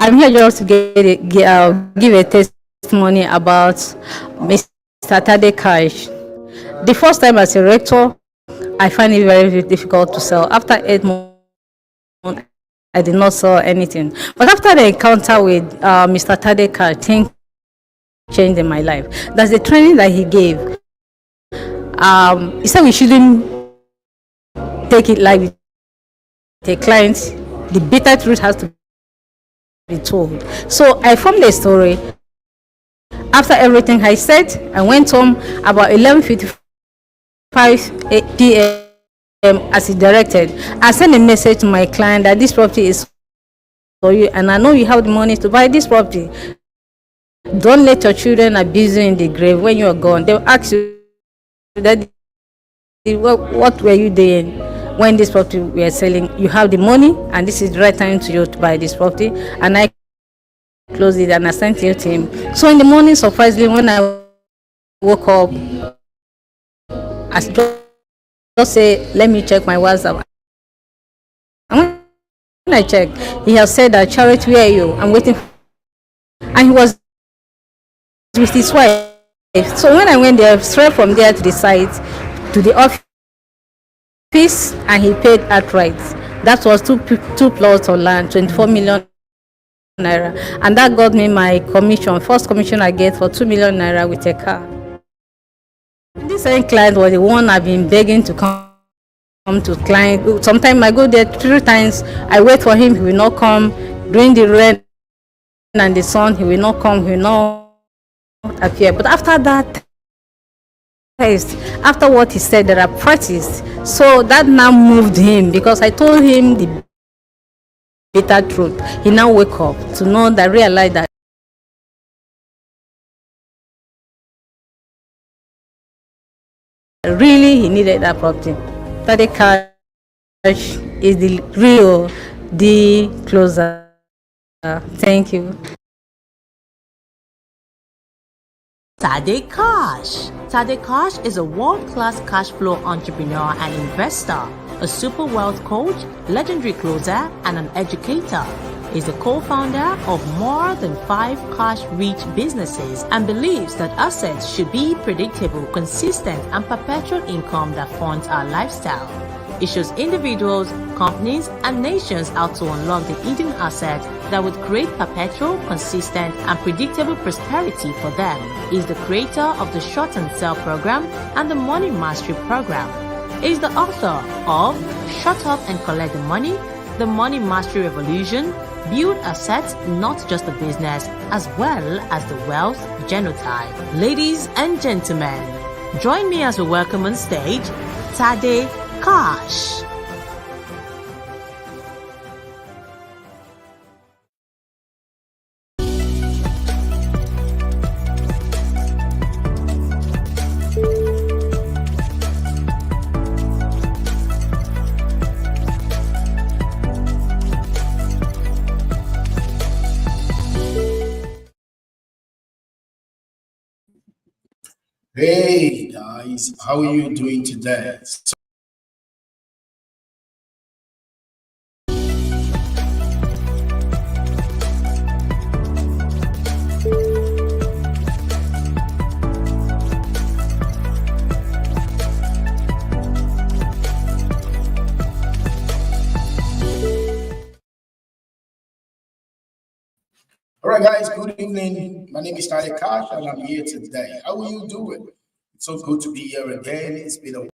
I'm here just to give a testimony about Mr. Tade Cash. The first time as a rector, I find it very difficult to sell. After 8 months, I did not sell anything. But after the encounter with Mr. Tade Cash, things changed in my life. That's the training that he gave. He said we shouldn't take it like with a client. The bitter truth has to be told. So I formed a story. After everything I said, I went home about 11:55 p.m. as he directed. I sent a message to my client that this property is for you, and I know you have the money to buy this property. Don't let your children abuse you in the grave when you are gone. They'll ask you that what were you doing when this property we are selling? You have the money, and this is the right time to you to buy this property. And I closed it and I sent it to him. So in the morning, surprisingly, when I woke up, I just say, let me check my WhatsApp. And when I checked, he has said that, Charity, where are you? I'm waiting. And he was with his wife. So when I went there, straight from there to the site, to the office, and he paid outright. That was two plots of land, 24 million naira, and that got me my commission, first commission I get for 2 million naira with a car. This same client was the one I've been begging to come to client. Sometimes I go there 3 times. I wait for him, he will not come. During the rain and the sun, he will not come, he will not appear. But after that test, after what he said that I practiced, so that now moved him, because I told him the bitter truth. He now wake up to know that, realize that really he needed that property. That the cash is the real, the closer. Thank you. Tade Cash. Tade Cash is a world-class cash flow entrepreneur and investor, a super wealth coach, legendary closer, and an educator. He's the co-founder of more than 5 cash-rich businesses and believes that assets should be predictable, consistent, and perpetual income that funds our lifestyle. It shows individuals, companies, and nations how to unlock the hidden assets that would create perpetual, consistent, and predictable prosperity for them. He's the creator of the Short and Sell program and the Money Mastery program. He's the author of Shut Up and Collect the Money, the Money Mastery Revolution, Build Assets, Not Just a Business, as well as the Wealth Genotype. Ladies and gentlemen, join me as we welcome on stage Tade Cash. Hey guys, how are you doing today? All right, guys, good evening. My name is Tade Cash, and I'm here today. How are you doing? It's so good to be here again. It's been a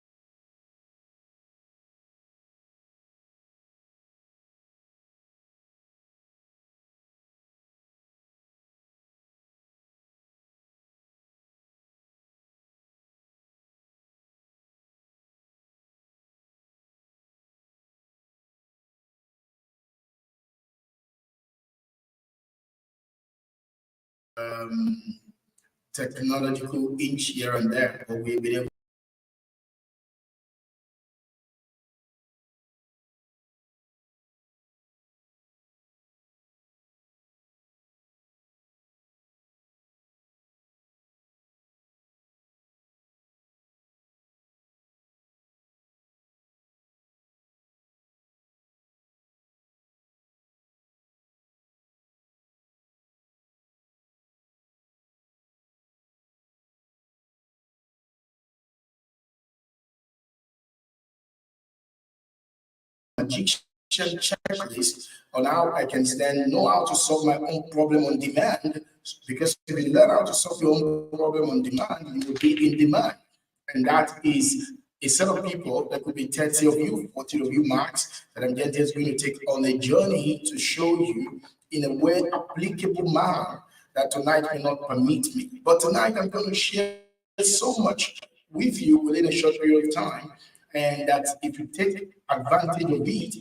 technological inch here and there, but we've been able magician checklist on how I can then know how to solve my own problem on demand. Because if you learn how to solve your own problem on demand, you will be in demand. And that is a set of people that could be 30 of you, 40 of you max, that I'm just going to take on a journey to show you in a way applicable manner that tonight may not permit me. But tonight I'm going to share so much with you within a short period of time, and that if you take advantage of it,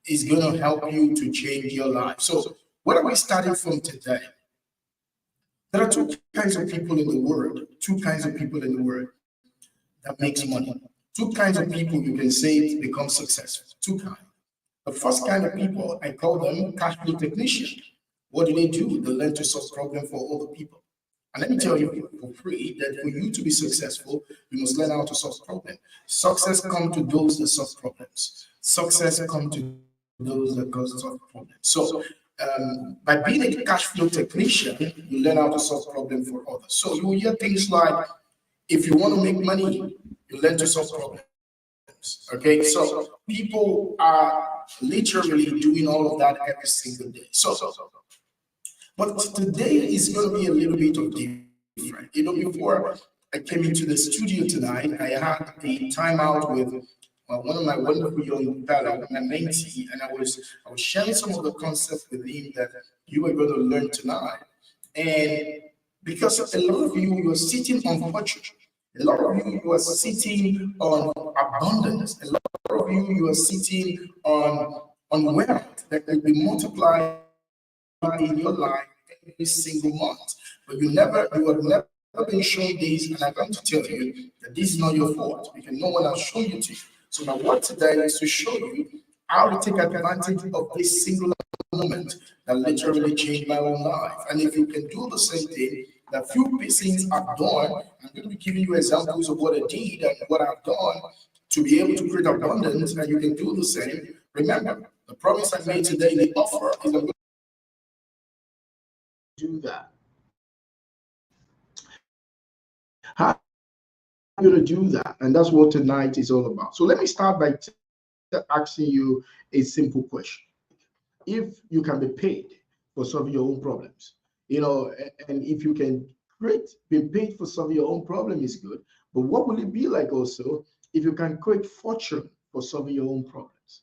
is going to help you to change your life. So, what are we starting from today? There are two kinds of people in the world, two kinds of people in the world that makes money. Two kinds of people you can say become successful. Two kinds. The first kind of people, I call them cash flow technicians. What do? They learn to solve problems for other people. And let me tell you for free that for you to be successful, you must learn how to solve problems. Success comes to those that solve problems. Success comes to those that cause solve problems. So by being a cash flow technician, you learn how to solve problems for others. So you will hear things like, if you want to make money, you learn to solve problems. Okay, so people are literally doing all of that every single day. But today is going to be a little bit of different. Before I came into the studio tonight, I had a timeout with one of my wonderful young fellow, my mentee, and I was sharing some of the concepts with him that you are going to learn tonight. And because a lot of you are sitting on fortune, a lot of you are sitting on abundance, a lot of you are sitting on wealth that will be multiplied in your life every single month. But you have never been shown this, and I'm going to tell you that this is not your fault because no one has shown you to you. So my work today is to show you how to take advantage of this singular moment that literally changed my own life. And if you can do the same thing that few persons have done, I'm going to be giving you examples of what I did and what I've done to be able to create abundance, and you can do the same. Remember, the promise I made today in the offer is I'm going to do that. How are you going to do that? And that's what tonight is all about. So let me start by asking you a simple question. If you can be paid for solving your own problems, and if you can be paid for solving your own problem is good, but what will it be like also if you can create fortune for solving your own problems?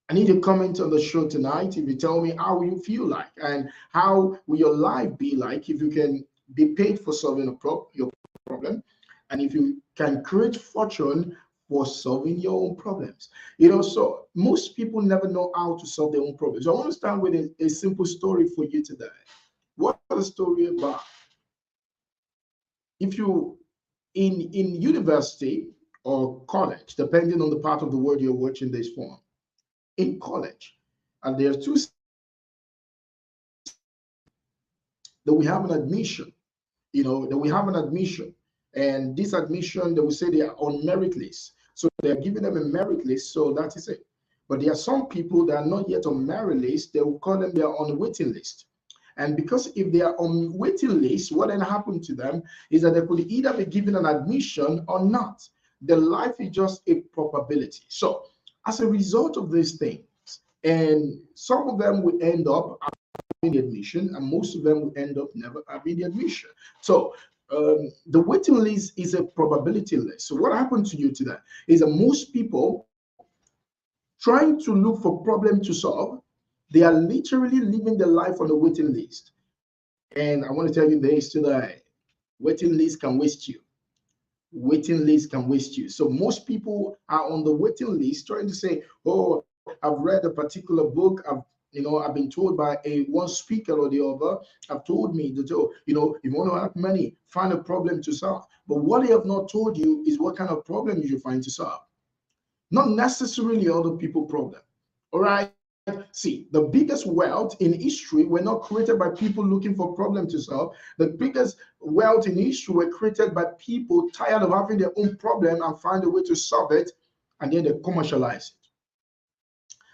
I need a comment on the show tonight. If you tell me how you feel like and how will your life be like if you can be paid for solving your problem, and if you can create fortune for solving your own problems. So most people never know how to solve their own problems. So I want to start with a simple story for you today. What is the story about? If you in university or college, depending on the part of the world you're watching this from, in college, and there are two that we have an admission, that we have an admission, and this admission, they will say they are on merit list. So they're giving them a merit list, so that is it. But there are some people that are not yet on merit list, they will call them they are on waiting list. And because if they are on waiting list, what then happened to them is that they could either be given an admission or not. The life is just a probability. So as a result of these things, and some of them will end up having the admission, and most of them will end up never having the admission. So the waiting list is a probability list. So what happened to you today is that most people trying to look for problem to solve, they are literally living their life on the waiting list. And I want to tell you this today, waiting list can waste you. Waiting list can waste you. So most people are on the waiting list trying to say, oh, I've read a particular book, I've been told by one speaker or the other, have told me that, if you want to have money, find a problem to solve. But what they have not told you is what kind of problem you should find to solve. Not necessarily other people problem. All right. See, the biggest wealth in history were not created by people looking for problems to solve. The biggest wealth in history were created by people tired of having their own problem and find a way to solve it, and then they commercialize it.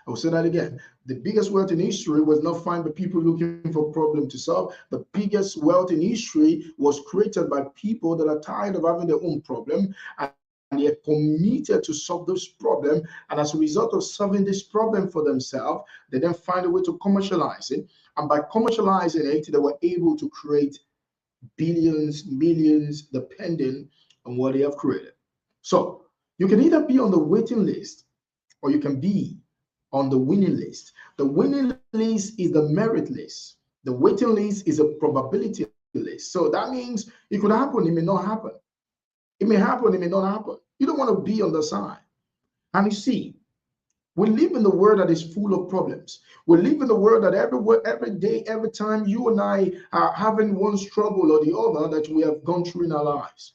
I will say that again. The biggest wealth in history was not found by people looking for problem to solve. The biggest wealth in history was created by people that are tired of having their own problem, and they are committed to solve this problem. And as a result of solving this problem for themselves, they then find a way to commercialize it. And by commercializing it, they were able to create billions, millions, depending on what they have created. So you can either be on the waiting list or you can be on the winning list. The winning list is the merit list. The waiting list is a probability list. So that means it could happen, it may not happen. It may happen, it may not happen. You don't want to be on the side. And you see, we live in the world that is full of problems. We live in the world that every day, every time you and I are having one struggle or the other that we have gone through in our lives.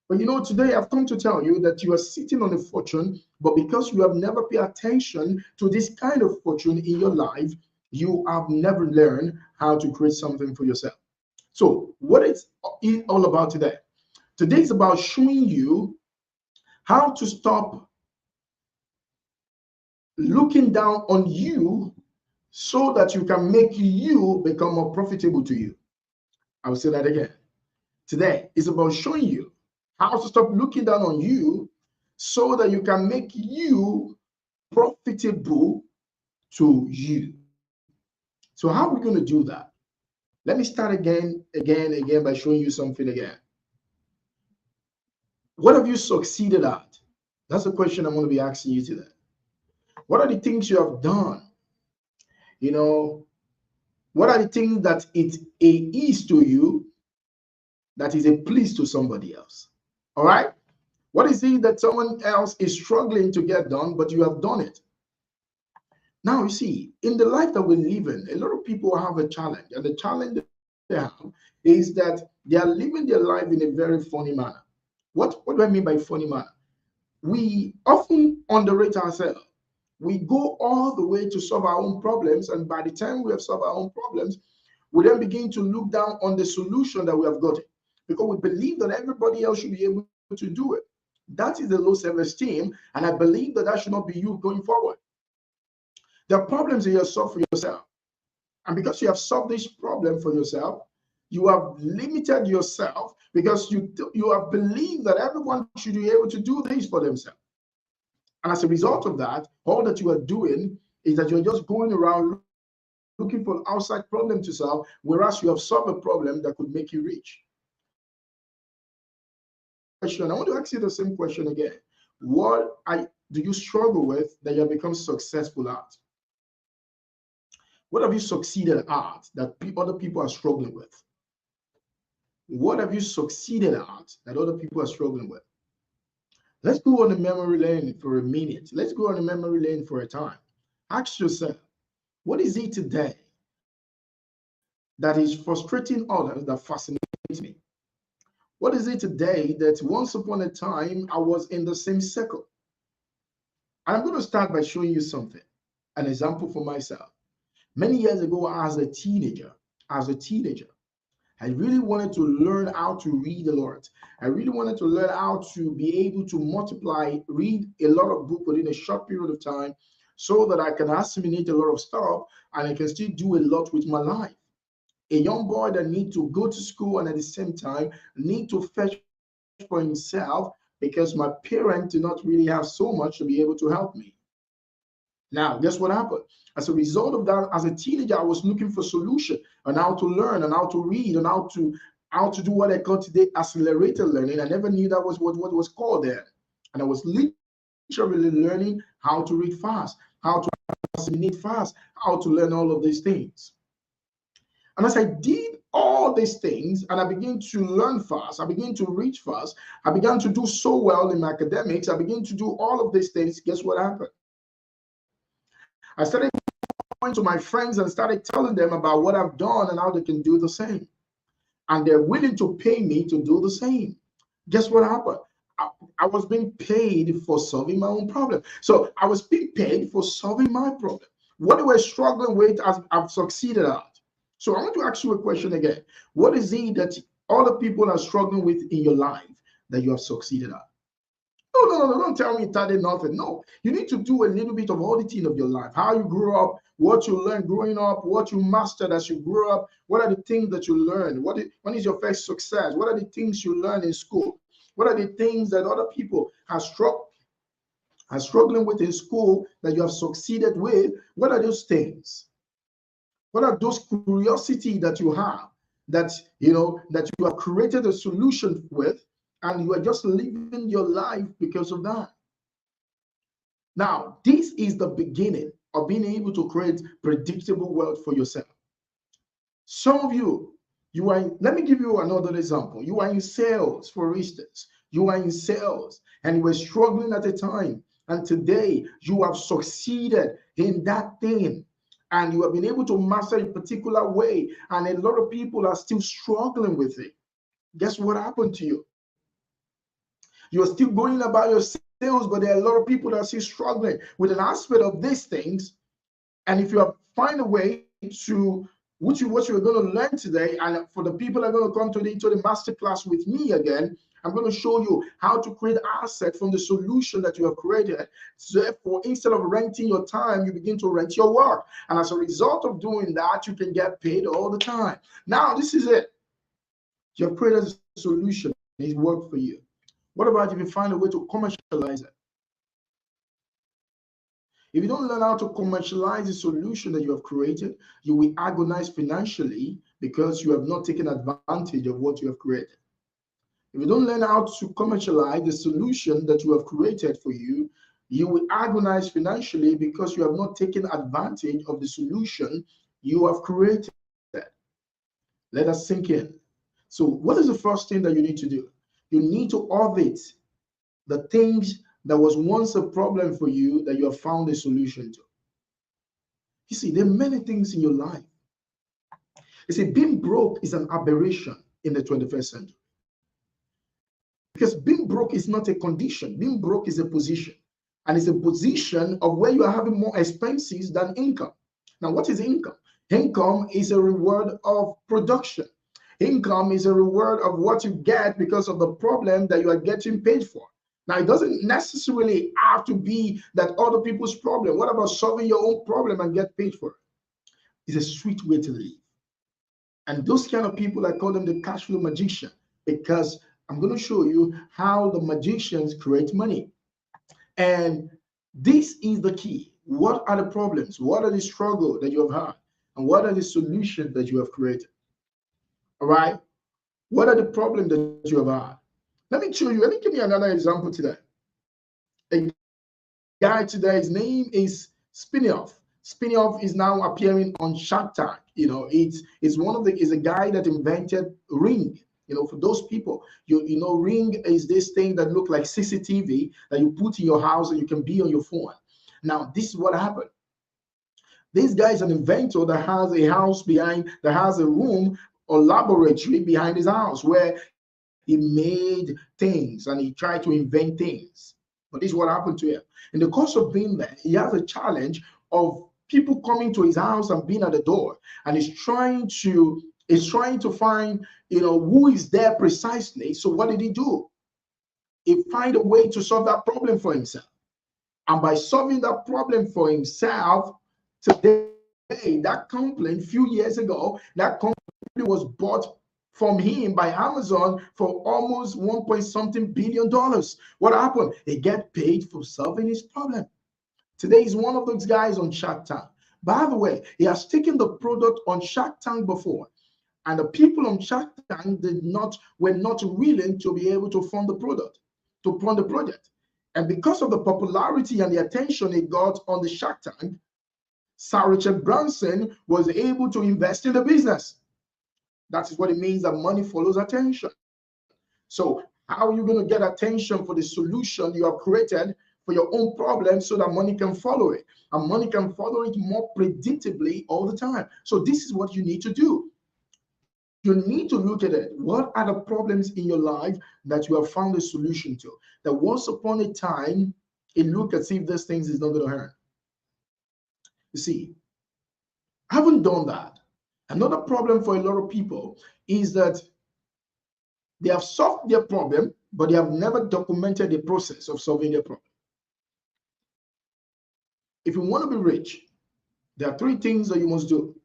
But today I've come to tell you that you are sitting on a fortune, but because you have never paid attention to this kind of fortune in your life, you have never learned how to create something for yourself. So, what is it all about today? Today is about showing you how to stop looking down on you so that you can make you become more profitable to you. I will say that again. Today is about showing you how to stop looking down on you so that you can make you profitable to you. So how are we going to do that? Let me start again by showing you something again. What have you succeeded at? That's the question I'm going to be asking you today. What are the things you have done? You know, what are the things that it is to you that is a please to somebody else? All right? What is it that someone else is struggling to get done, but you have done it? Now, you see, in the life that we live in, a lot of people have a challenge, and the challenge they have is that they are living their life in a very funny manner. What do I mean by funny manner? We often underrate ourselves. We go all the way to solve our own problems, and by the time we have solved our own problems, we then begin to look down on the solution that we have gotten because we believe that everybody else should be able to do it. That is the low self-esteem, and I believe that should not be you going forward. There are problems that you have solved for yourself, and because you have solved this problem for yourself, you have limited yourself because you have believed that everyone should be able to do this for themselves. And as a result of that, all that you are doing is that you're just going around looking for an outside problem to solve, whereas you have solved a problem that could make you rich. Question. I want to ask you the same question again. Do you struggle with that you have become successful at? What have you succeeded at that other people are struggling with? What have you succeeded at that other people are struggling with? Let's go on a memory lane for a minute. Let's go on a memory lane for a time. Ask yourself, what is it today that is frustrating others that fascinates me? What is it today that once upon a time I was in the same circle? And I'm going to start by showing you something, an example for myself. Many years ago, as a teenager, I really wanted to learn how to read a lot. I really wanted to learn how to be able to multiply, read a lot of books within a short period of time so that I can assimilate a lot of stuff and I can still do a lot with my life. A young boy that need to go to school and at the same time need to fetch for himself because my parents do not really have so much to be able to help me. Now, guess what happened? As a result of that, as a teenager, I was looking for solution on how to learn and how to read and how to do what I call today accelerated learning. I never knew that was what was called there. And I was literally learning how to read fast, how to assimilate fast, how to learn all of these things. And as I did all these things and I began to learn fast, I began to read fast, I began to do so well in my academics, I began to do all of these things. Guess what happened? I started going to my friends and started telling them about what I've done and how they can do the same. And they're willing to pay me to do the same. Guess what happened? I was being paid for solving my own problem. So I was being paid for solving my problem. What they were struggling with, I've succeeded at. So I want to ask you a question again. What is it that other people are struggling with in your life that you have succeeded at? No, don't tell me that ain't nothing. No, you need to do a little bit of auditing of your life, how you grew up, what you learned growing up, what you mastered as you grew up, what are the things that you learned, when is your first success, what are the things you learned in school, What are the things that other people are struggling with in school that you have succeeded with? What are those things? What are those curiosity that you have that that you have created a solution with, and you are just living your life because of that? Now, this is the beginning of being able to create predictable wealth for yourself. Some of you are let me give you another example. You are in sales, for instance. You are in sales and you were struggling at a time, and today you have succeeded in that thing, and you have been able to master a particular way, and a lot of people are still struggling with it. Guess what happened to you? You're still going about your sales, but there are a lot of people that are still struggling with an aspect of these things. And if you have find a way to what you're going to learn today, and for the people that are going to come to the master class with me again, I'm going to show you how to create asset from the solution that you have created. So therefore, instead of renting your time, you begin to rent your work. And as a result of doing that, you can get paid all the time. Now, this is it. You have created a solution. It's worked for you. What about if you find a way to commercialize it? If you don't learn how to commercialize the solution that you have created, you will agonize financially because you have not taken advantage of what you have created. If you don't learn how to commercialize the solution that you have created for you, you will agonize financially because you have not taken advantage of the solution you have created. Let us sink in. So, what is the first thing that you need to do? You need to audit the things that was once a problem for you that you have found a solution to. You see, there are many things in your life. You see, being broke is an aberration in the 21st century. Because being broke is not a condition. Being broke is a position. And it's a position of where you are having more expenses than income. Now, what is income? Income is a reward of production. Income is a reward of what you get because of the problem that you are getting paid for. Now, it doesn't necessarily have to be that other people's problem. What about solving your own problem and get paid for it? It's a sweet way to live. And those kind of people, I call them the cash flow magician, because I'm going to show you how the magicians create money. And this is the key. What are the problems? What are the struggles that you have had? And what are the solutions that you have created? All right? What are the problems that you have had? Let me show you. Let me give you another example today. A guy today, his name is Spinoff. Spinoff is now appearing on Shark Tank. It's a guy that invented Ring. For those people, Ring is this thing that look like CCTV that you put in your house and you can be on your phone. Now, this is what happened. This guy is an inventor that has a house that has a room or laboratory behind his house where he made things and he tried to invent things. But this is what happened to him. In the course of being there, he has a challenge of people coming to his house and being at the door, and he's trying to find who is there precisely. So what did he do? He find a way to solve that problem for himself. And by solving that problem for himself, today, that company, a few years ago, that company was bought from him by Amazon for almost 1 point something billion dollars. What happened? He get paid for solving his problem. Today he's one of those guys on Shark Tank. By the way, he has taken the product on Shark Tank before, and the people on Shark Tank were not willing to be able to fund the project. And because of the popularity and the attention he got on the Shark Tank, Sir Richard Branson was able to invest in the business. That is what it means that money follows attention. So how are you going to get attention for the solution you have created for your own problem so that money can follow it? And money can follow it more predictably all the time. So this is what you need to do. You need to look at it. What are the problems in your life that you have found a solution to? That once upon a time, it looked as if these things is not going to hurt. You see, I haven't done that. Another problem for a lot of people is that they have solved their problem, but they have never documented the process of solving their problem. If you want to be rich, there are 3 things that you must do.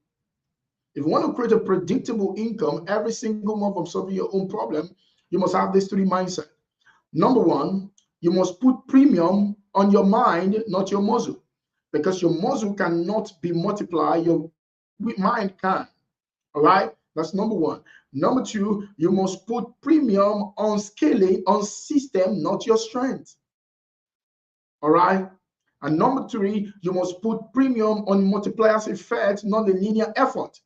If you want to create a predictable income every single month of solving your own problem, you must have these 3 mindsets. Number one, you must put premium on your mind, not your muscle, because your muscle cannot be multiplied, your mind can. All right, that's number one. Number two, you must put premium on scaling, on system, not your strength. All right. And number three, you must put premium on multipliers effect, not the linear effort.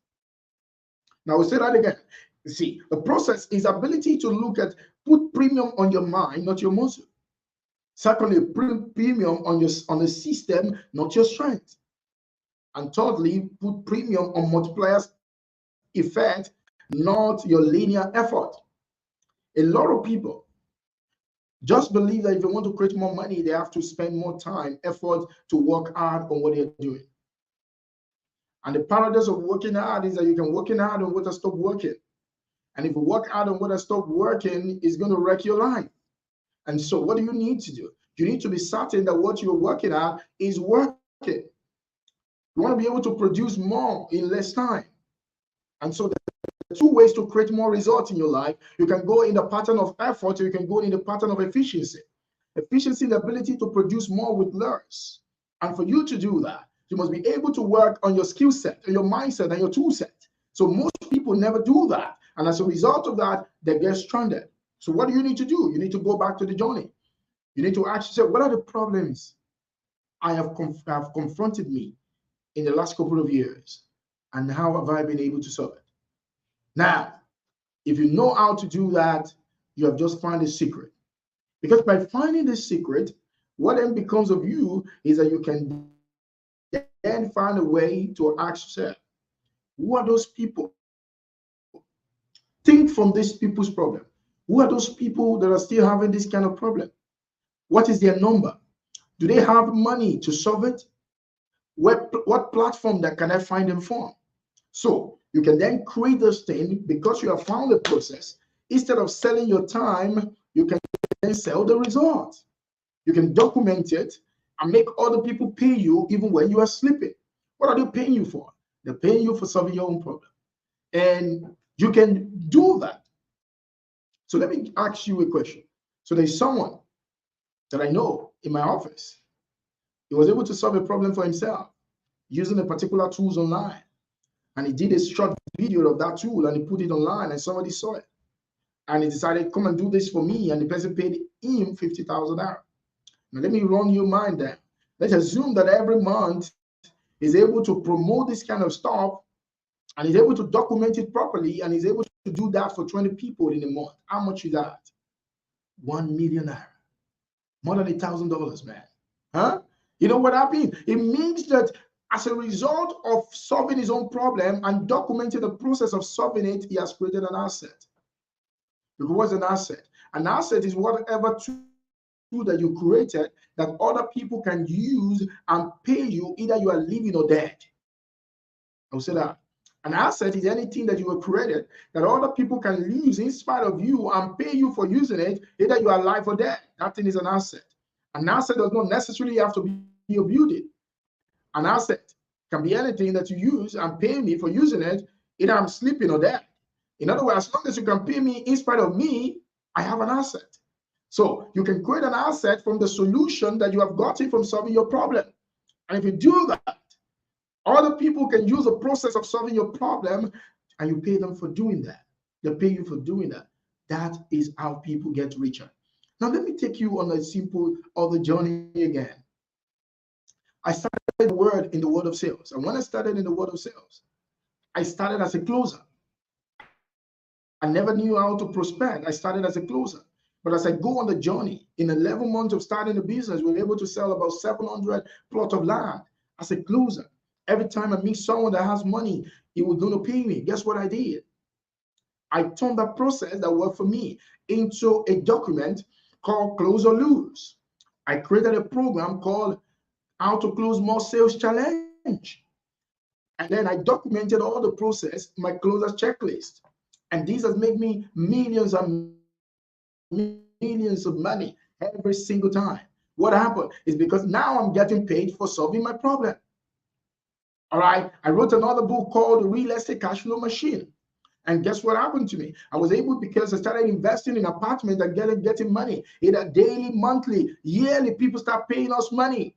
Now we'll say that again. You see, the process is ability to look at, put premium on your mind, not your muscle. Secondly, premium on the system, not your strength. And thirdly, put premium on multipliers effect, not your linear effort. A lot of people just believe that if they want to create more money, they have to spend more time, effort to work hard on what they're doing. And the paradox of working hard is that you can work hard on what I stop working. And if you work hard on what I stop working, it's going to wreck your life. And so what do you need to do? You need to be certain that what you're working at is working. You want to be able to produce more in less time. And so there are two ways to create more results in your life. You can go in the pattern of effort, or you can go in the pattern of efficiency. Efficiency, the ability to produce more with less. And for you to do that, you must be able to work on your skill set, your mindset, and your tool set. So most people never do that. And as a result of that, they get stranded. So what do you need to do? You need to go back to the journey. You need to ask yourself, what are the problems have confronted me in the last couple of years? And how have I been able to solve it? Now, if you know how to do that, you have just found a secret. Because by finding this secret, what then becomes of you is that you can then find a way to ask yourself, who are those people? Think from these people's problem. Who are those people that are still having this kind of problem? What is their number? Do they have money to solve it? What platform that can I find them from? So you can then create this thing because you have found the process. Instead of selling your time, you can then sell the results. You can document it and make other people pay you even when you are sleeping. What are they paying you for? They're paying you for solving your own problem. And you can do that. So let me ask you a question. So there's someone that I know in my office. He was able to solve a problem for himself using a particular tools online. And he did a short video of that tool and he put it online and somebody saw it. And he decided, come and do this for me. And the person paid him $50,000. Now let me run your mind there. Let's assume that every month he's able to promote this kind of stuff and he's able to document it properly and he's able to do that for 20 people in a month. How much is that? 1 million. More than $1,000, man. Huh? You know what that means? It means that as a result of solving his own problem and documenting the process of solving it, he has created an asset. Because what's an asset? An asset is whatever tool that you created that other people can use and pay you, either you are living or dead. I'll say that. An asset is anything that you have created that other people can use in spite of you and pay you for using it, either you are alive or dead. That thing is an asset. An asset does not necessarily have to be a building. An asset can be anything that you use and pay me for using it, either I'm sleeping or dead. In other words, as long as you can pay me in spite of me, I have an asset. So you can create an asset from the solution that you have gotten from solving your problem. And if you do that, other people can use the process of solving your problem and you pay them for doing that. They pay you for doing that. That is how people get richer. Now, let me take you on a simple other journey again. I started the word in the world of sales. And when I started in the world of sales, I started as a closer. I never knew how to prospect. I started as a closer. But as I go on the journey, in 11 months of starting the business, we were able to sell about 700 plots of land as a closer. Every time I meet someone that has money, he was going to pay me. Guess what I did? I turned that process that worked for me into a document called Close or Lose. I created a program called How to Close More Sales Challenge. And then I documented all the process, my closer checklist. And this has made me millions and millions of money every single time. What happened is because now I'm getting paid for solving my problem. All right. I wrote another book called The Real Estate Cash Flow Machine. And guess what happened to me? I was able, because I started investing in apartment and getting money, either daily, monthly, yearly. People start paying us money.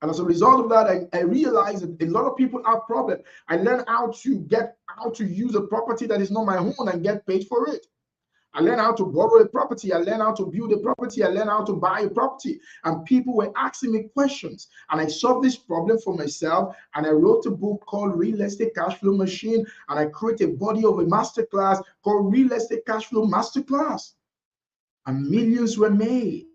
And as a result of that, I realized that a lot of people have problems. I learned how to use a property that is not my own and get paid for it. I learned how to borrow a property. I learned how to build a property. I learned how to buy a property. And people were asking me questions. And I solved this problem for myself. And I wrote a book called Real Estate Cash Flow Machine. And I created a body of a masterclass called Real Estate Cash Flow Masterclass. And millions were made.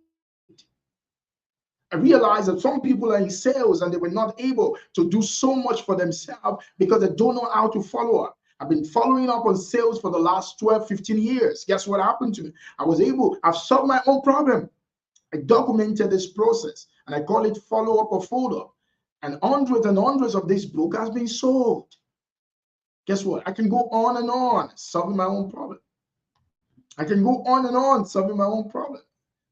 I realized that some people are in sales and they were not able to do so much for themselves because they don't know how to follow up. I've been following up on sales for the last 12, 15 years. Guess what happened to me? I've solved my own problem. I documented this process and I call it follow up or follow up. And hundreds of this book has been sold. Guess what? I can go on solving my own problem. I can go on solving my own problem.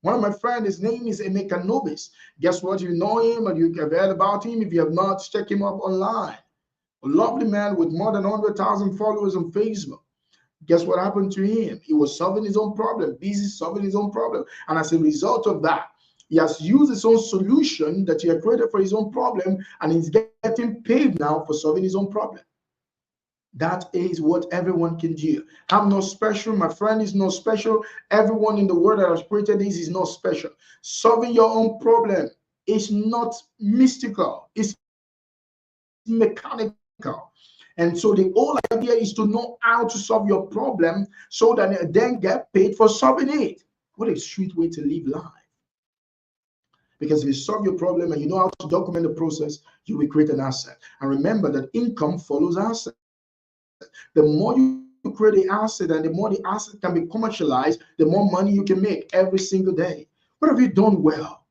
One of my friends, his name is Emeka Nobis. Guess what? You know him and you have heard about him. If you have not, check him up online. A lovely man with more than 100,000 followers on Facebook. Guess what happened to him? He was solving his own problem, busy solving his own problem. And as a result of that, he has used his own solution that he had created for his own problem, and he's getting paid now for solving his own problem. That is what everyone can do. I'm not special. My friend is not special. Everyone in the world that has created this is not special. Solving your own problem is not mystical. It's mechanical. And so the whole idea is to know how to solve your problem so that you then get paid for solving it. What a sweet way to live life. Because if you solve your problem and you know how to document the process, you will create an asset. And remember that income follows asset. The more you create the asset and the more the asset can be commercialized, the more money you can make every single day. What have you done well?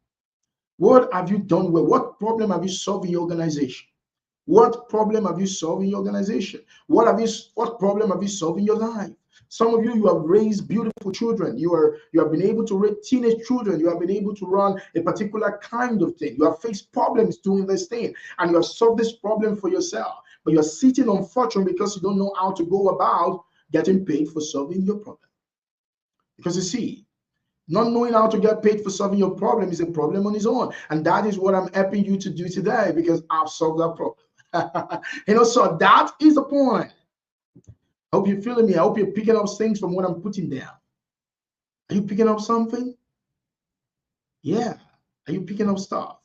What have you done well? What problem have you solved in your organization? What problem have you solved in your organization? What problem have you solved in your life? Some of you have raised beautiful children. You have been able to raise teenage children. You have been able to run a particular kind of thing. You have faced problems doing this thing, and you have solved this problem for yourself. But you're sitting on fortune because you don't know how to go about getting paid for solving your problem. Because you see, not knowing how to get paid for solving your problem is a problem on its own. And that is what I'm helping you to do today, because I've solved that problem. So that is the point. I hope you're feeling me. I hope you're picking up things from what I'm putting down. Are you picking up something? Yeah. Are you picking up stuff?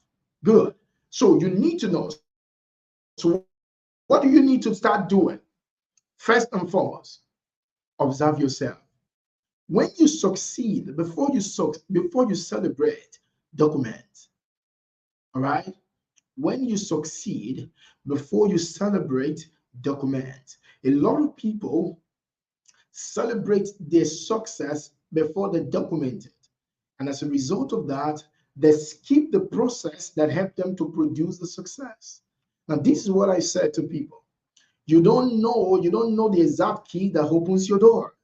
Good. So you need to know. So what do you need to start doing? First and foremost, observe yourself. When you succeed, before you celebrate, document. All right? When you succeed, before you celebrate, document. A lot of people celebrate their success before they document it. And as a result of that, they skip the process that helped them to produce the success. Now, this is what I said to people. You don't know the exact key that opens your door.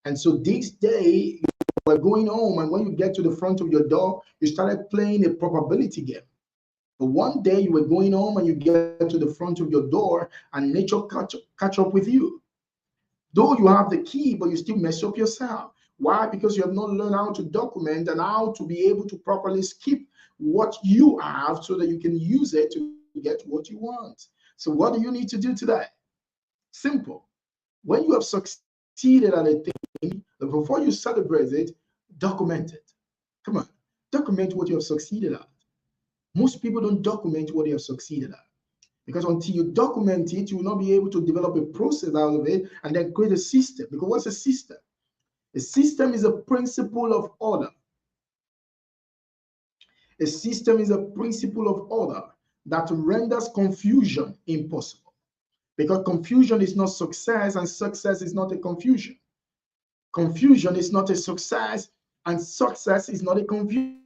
And so this day, you were going home, and when you get to the front of your door, you started playing a probability game. But one day you were going home and you get to the front of your door and nature catch up with you. Though you have the key, but you still mess up yourself. Why? Because you have not learned how to document and how to be able to properly skip what you have so that you can use it to get what you want. So what do you need to do today? Simple. When you have succeeded at a thing, before you celebrate it, document it. Come on, document what you have succeeded at. Most people don't document what they have succeeded at, because until you document it, you will not be able to develop a process out of it and then create a system. Because what's a system? A system is a principle of order. A system is a principle of order that renders confusion impossible. Because confusion is not success, and success is not a confusion. Confusion is not a success, and success is not a confusion.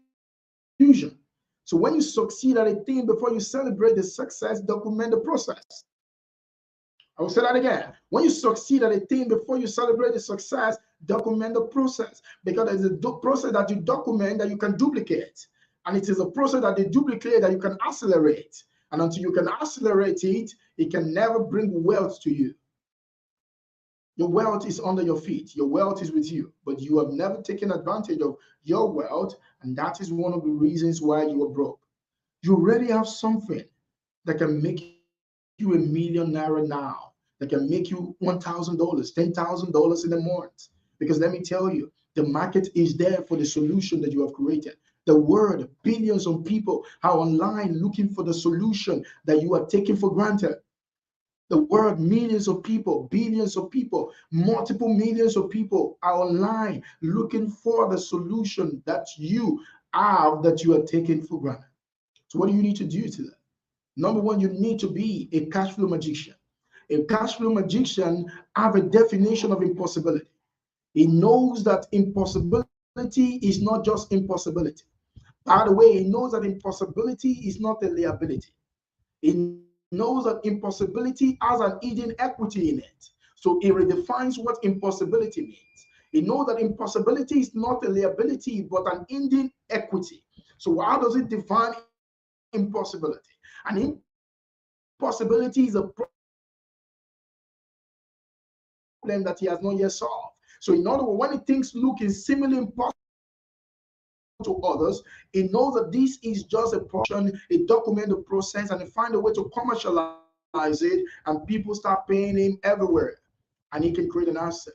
So when you succeed at a thing, before you celebrate the success, document the process. I will say that again. When you succeed at a thing, before you celebrate the success, document the process. Because there's a process that you document that you can duplicate. And it is a process that you duplicate that you can accelerate. And until you can accelerate it, it can never bring wealth to you. Your wealth is under your feet. Your wealth is with you, but you have never taken advantage of your wealth, and that is one of the reasons why you are broke. You already have something that can make you $1 million now, that can make you $1,000, $10,000 in a month. Because let me tell you, the market is there for the solution that you have created. The word, billions of people are online looking for the solution that you are taking for granted. The world, millions of people, billions of people, multiple millions of people are online looking for the solution that you have that you are taking for granted. So, what do you need to do to that? Number one, you need to be a cash flow magician. A cash flow magician have a definition of impossibility. He knows that impossibility is not just impossibility. By the way, he knows that impossibility is not a liability. He knows that impossibility has an hidden equity in it. So he redefines what impossibility means. He knows that impossibility is not a liability, but an hidden equity. So how does it define impossibility? An impossibility is a problem that he has not yet solved. So in other words, when things look seemingly impossible to others, he knows that this is just a problem. He knows that this is just a problem. He document the process and he find a way to commercialize it, and people start paying him everywhere. And he can create an asset.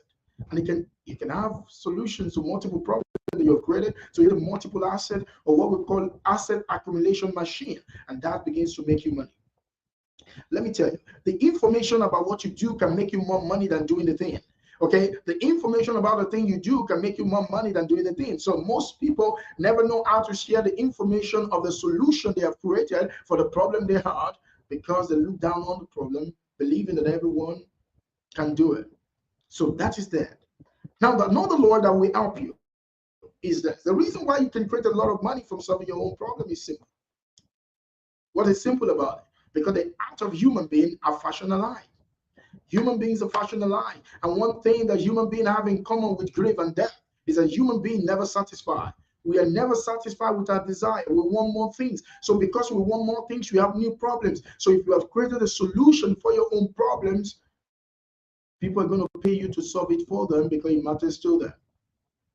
And he can have solutions to multiple problems that you have created. So you have a multiple asset, or what we call asset accumulation machine, and that begins to make you money. Let me tell you, the information about what you do can make you more money than doing the thing. Okay, the information about the thing you do can make you more money than doing the thing. So most people never know how to share the information of the solution they have created for the problem they had, because they look down on the problem, believing that everyone can do it. So that is that. Now, another law that will help you is that the reason why you can create a lot of money from solving your own problem is simple. What is simple about it? Because the act of human being are fashion alike. Human beings are fashion alike. And one thing that human beings have in common with grief and death is that human being never satisfied. We are never satisfied with our desire. We want more things. So because we want more things, we have new problems. So if you have created a solution for your own problems, people are going to pay you to solve it for them because it matters to them.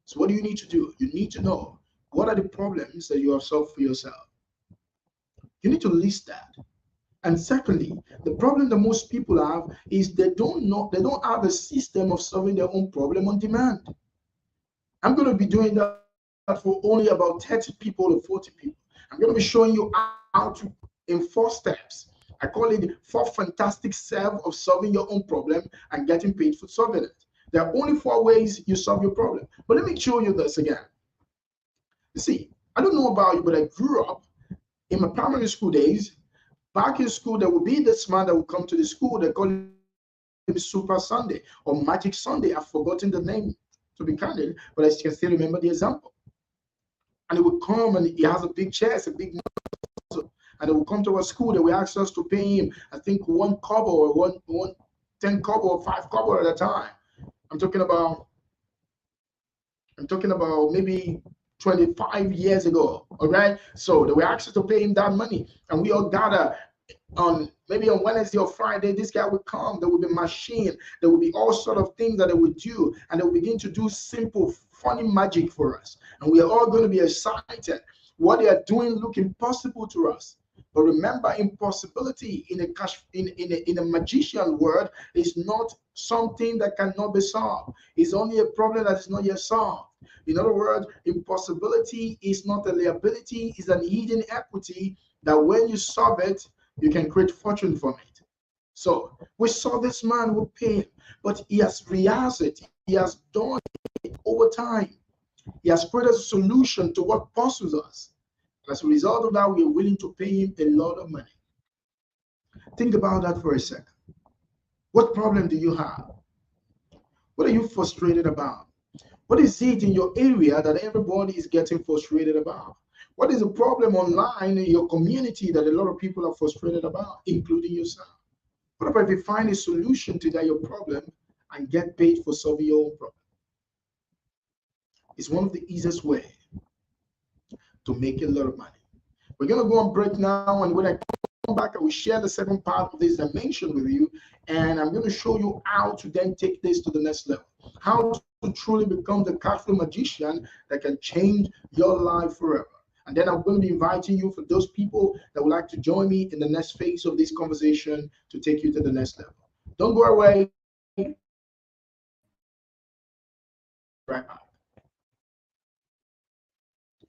So what do you need to do? You need to know what are the problems that you have solved for yourself. You need to list that. And secondly, the problem that most people have is they don't have a system of solving their own problem on demand. I'm going to be doing that for only about 30 people or 40 people. I'm going to be showing you how to, in 4 steps. I call it 4 fantastic steps of solving your own problem and getting paid for solving it. There are only 4 ways you solve your problem. But let me show you this again. You see, I don't know about you, but I grew up in my primary school days. Back in school, there would be this man that would come to the school. They call him Super Sunday or Magic Sunday. I've forgotten the name, to be candid, but I can still remember the example. And he would come and he has a big chest, a big muscle. And they would come to our school. They would ask us to pay him, I think, 1 kobo or one 10 kobo or 5 kobo at a time. I'm talking about maybe 25 years ago. All right. So they were asked to pay him that money. And we all gather on maybe on Wednesday or Friday. This guy would come. There would be machine. There would be all sort of things that they would do. And they would begin to do simple, funny magic for us. And we are all going to be excited. What they are doing look impossible to us. But remember, impossibility in a magician word is not something that cannot be solved. It's only a problem that is not yet solved. In other words, impossibility is not a liability, it's an hidden equity that when you solve it, you can create fortune from it. So we saw this man who paid, but he has rehearsed it, he has done it over time. He has created a solution to what puzzles us. As a result of that, we are willing to pay him a lot of money. Think about that for a second. What problem do you have? What are you frustrated about? What is it in your area that everybody is getting frustrated about? What is the problem online in your community that a lot of people are frustrated about, including yourself? What about if you find a solution to that your problem and get paid for solving your own problem? It's one of the easiest ways to make a lot of money. We're gonna go on break now, and when I back, I will share the second part of this dimension with you, and I'm going to show you how to then take this to the next level. How to truly become the cash flow magician that can change your life forever. And then I'm going to be inviting you, for those people that would like to join me in the next phase of this conversation, to take you to the next level. Don't go away. Right back.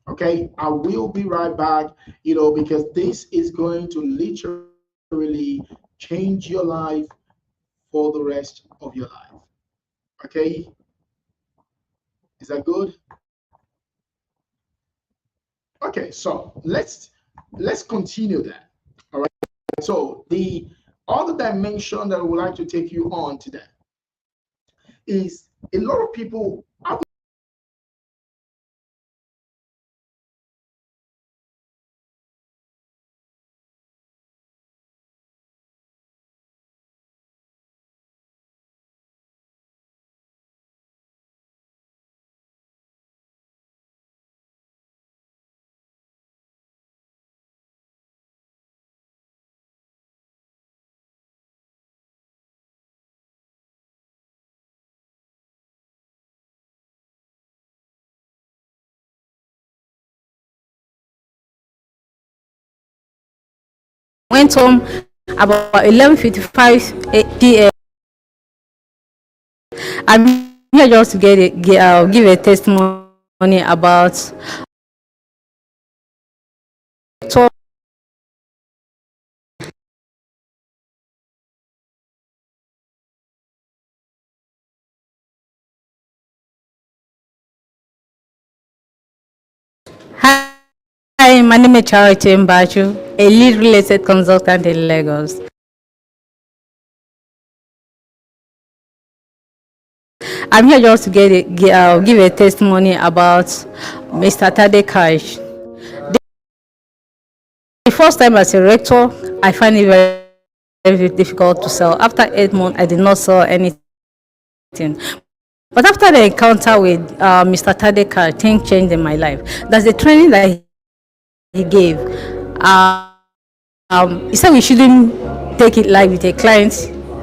Okay, I will be right back, because this is going to literally change your life for the rest of your life. Okay, is that good? Okay, so let's continue that. All right. So the other dimension that I would like to take you on today is a lot of people. Went home about 11:55 p.m. I'm here just to give a testimony about so Hi, my name is Charity Mbaju, a lead real estate consultant in Lagos. I'm here just to give a testimony about Mr. Tade Cash. The first time as a rector, I find it very, very difficult to sell. After 8 months, I did not sell anything. But after the encounter with Mr. Tade Cash, things changed in my life. That's the training that he gave. He said we shouldn't take it live with a client.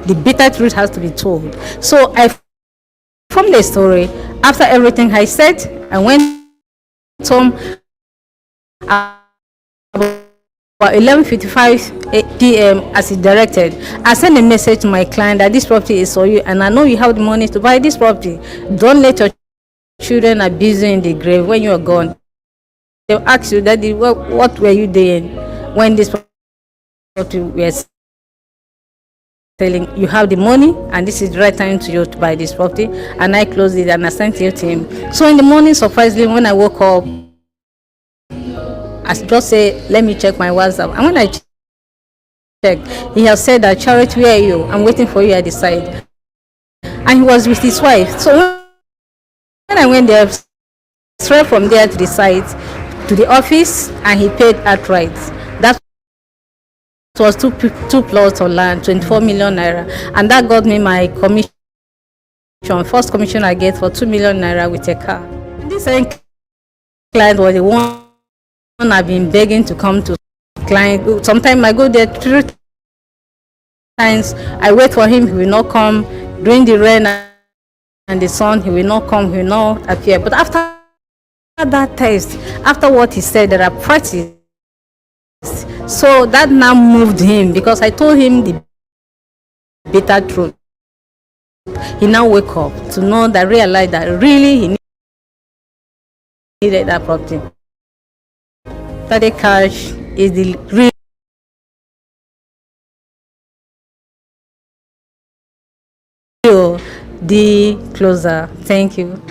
The bitter truth has to be told. So I formed a story. After everything I said, I went home about 11:55 p.m. as he directed. I sent a message to my client that this property is for you, and I know you have the money to buy this property. Don't let your children abuse you in the grave when you are gone. They'll ask you, Daddy, what were you doing when this property was selling? You have the money, and this is the right time to you to buy this property. And I closed it and I sent it to him. So in the morning, surprisingly, when I woke up, I just say, let me check my WhatsApp. And when I checked, he has said that, Charity, where are you? I'm waiting for you at the side. And he was with his wife. So when I went there, straight from there to the site, to the office, and he paid outright. That was two plots on land, 24 million naira, and that got me my commission. First commission I get for 2 million naira with a car. This client was the one I've been begging to come to. Client, sometimes I go there 3 times. I wait for him, he will not come. During the rain and the sun, he will not come, he will not appear. But after that test, after what he said, that I practiced, so that now moved him, because I told him the bitter truth. He now wake up to know that, realize that really he needed that property. Tade Cash is the real the closer. Thank you.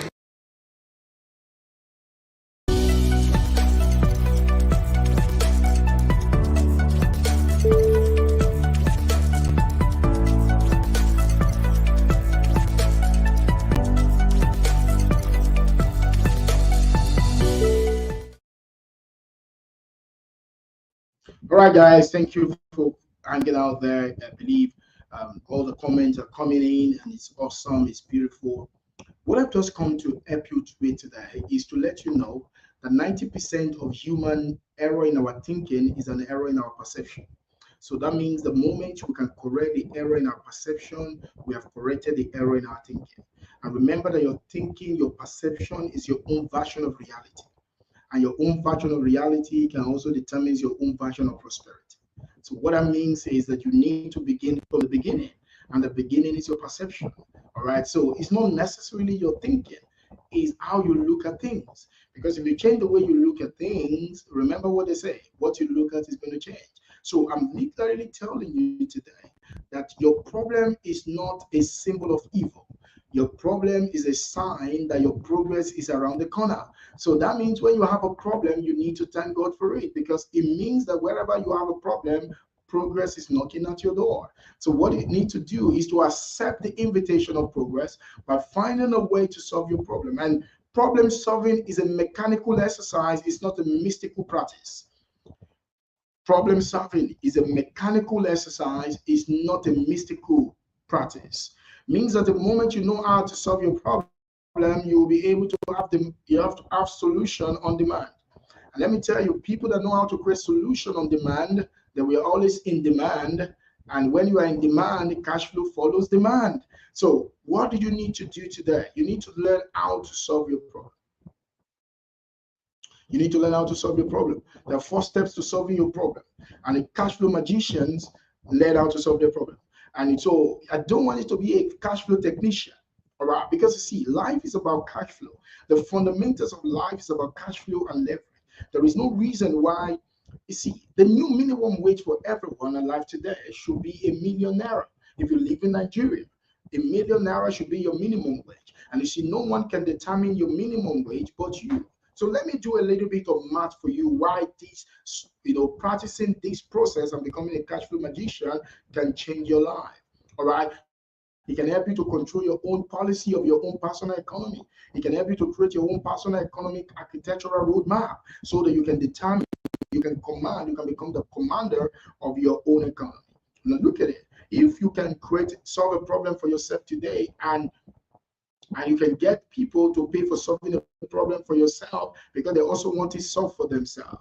All right, guys, thank you for hanging out there. I believe all the comments are coming in, and it's awesome, it's beautiful. What I've just come to help you with today is to let you know that 90% of human error in our thinking is an error in our perception. So that means the moment we can correct the error in our perception, we have corrected the error in our thinking. And remember that your thinking, your perception is your own version of reality. And your own version of reality can also determine your own version of prosperity. So what that means is that you need to begin from the beginning, and the beginning is your perception. All right. So it's not necessarily your thinking, it's how you look at things. Because if you change the way you look at things, remember what they say: what you look at is going to change. So I'm literally telling you today that your problem is not a symbol of evil. Your problem is a sign that your progress is around the corner. So that means when you have a problem, you need to thank God for it, because it means that wherever you have a problem, progress is knocking at your door. So what you need to do is to accept the invitation of progress by finding a way to solve your problem. And problem solving is a mechanical exercise, it's not a mystical practice. Problem solving is a mechanical exercise, it's not a mystical practice. Means that the moment you know how to solve your problem, you will be able to have solution on demand. And let me tell you, people that know how to create solution on demand, they were always in demand. And when you are in demand, cash flow follows demand. So what do you need to do today? You need to learn how to solve your problem. You need to learn how to solve your problem. There are 4 steps to solving your problem. And the cash flow magicians learn how to solve their problem. And so I don't want it to be a cash flow technician. All right. Because you see, life is about cash flow. The fundamentals of life is about cash flow and leverage. There is no reason why, you see, the new minimum wage for everyone alive today should be $1 million. If you live in Nigeria, $1 million should be your minimum wage. And you see, no one can determine your minimum wage but you. So let me do a little bit of math for you why this, practicing this process and becoming a cash flow magician can change your life. All right. It can help you to control your own policy of your own personal economy. It can help you to create your own personal economic architectural roadmap so that you can determine, you can command, you can become the commander of your own economy. Now look at it. If you can solve a problem for yourself today, and you can get people to pay for solving a problem for yourself because they also want it solved for themselves,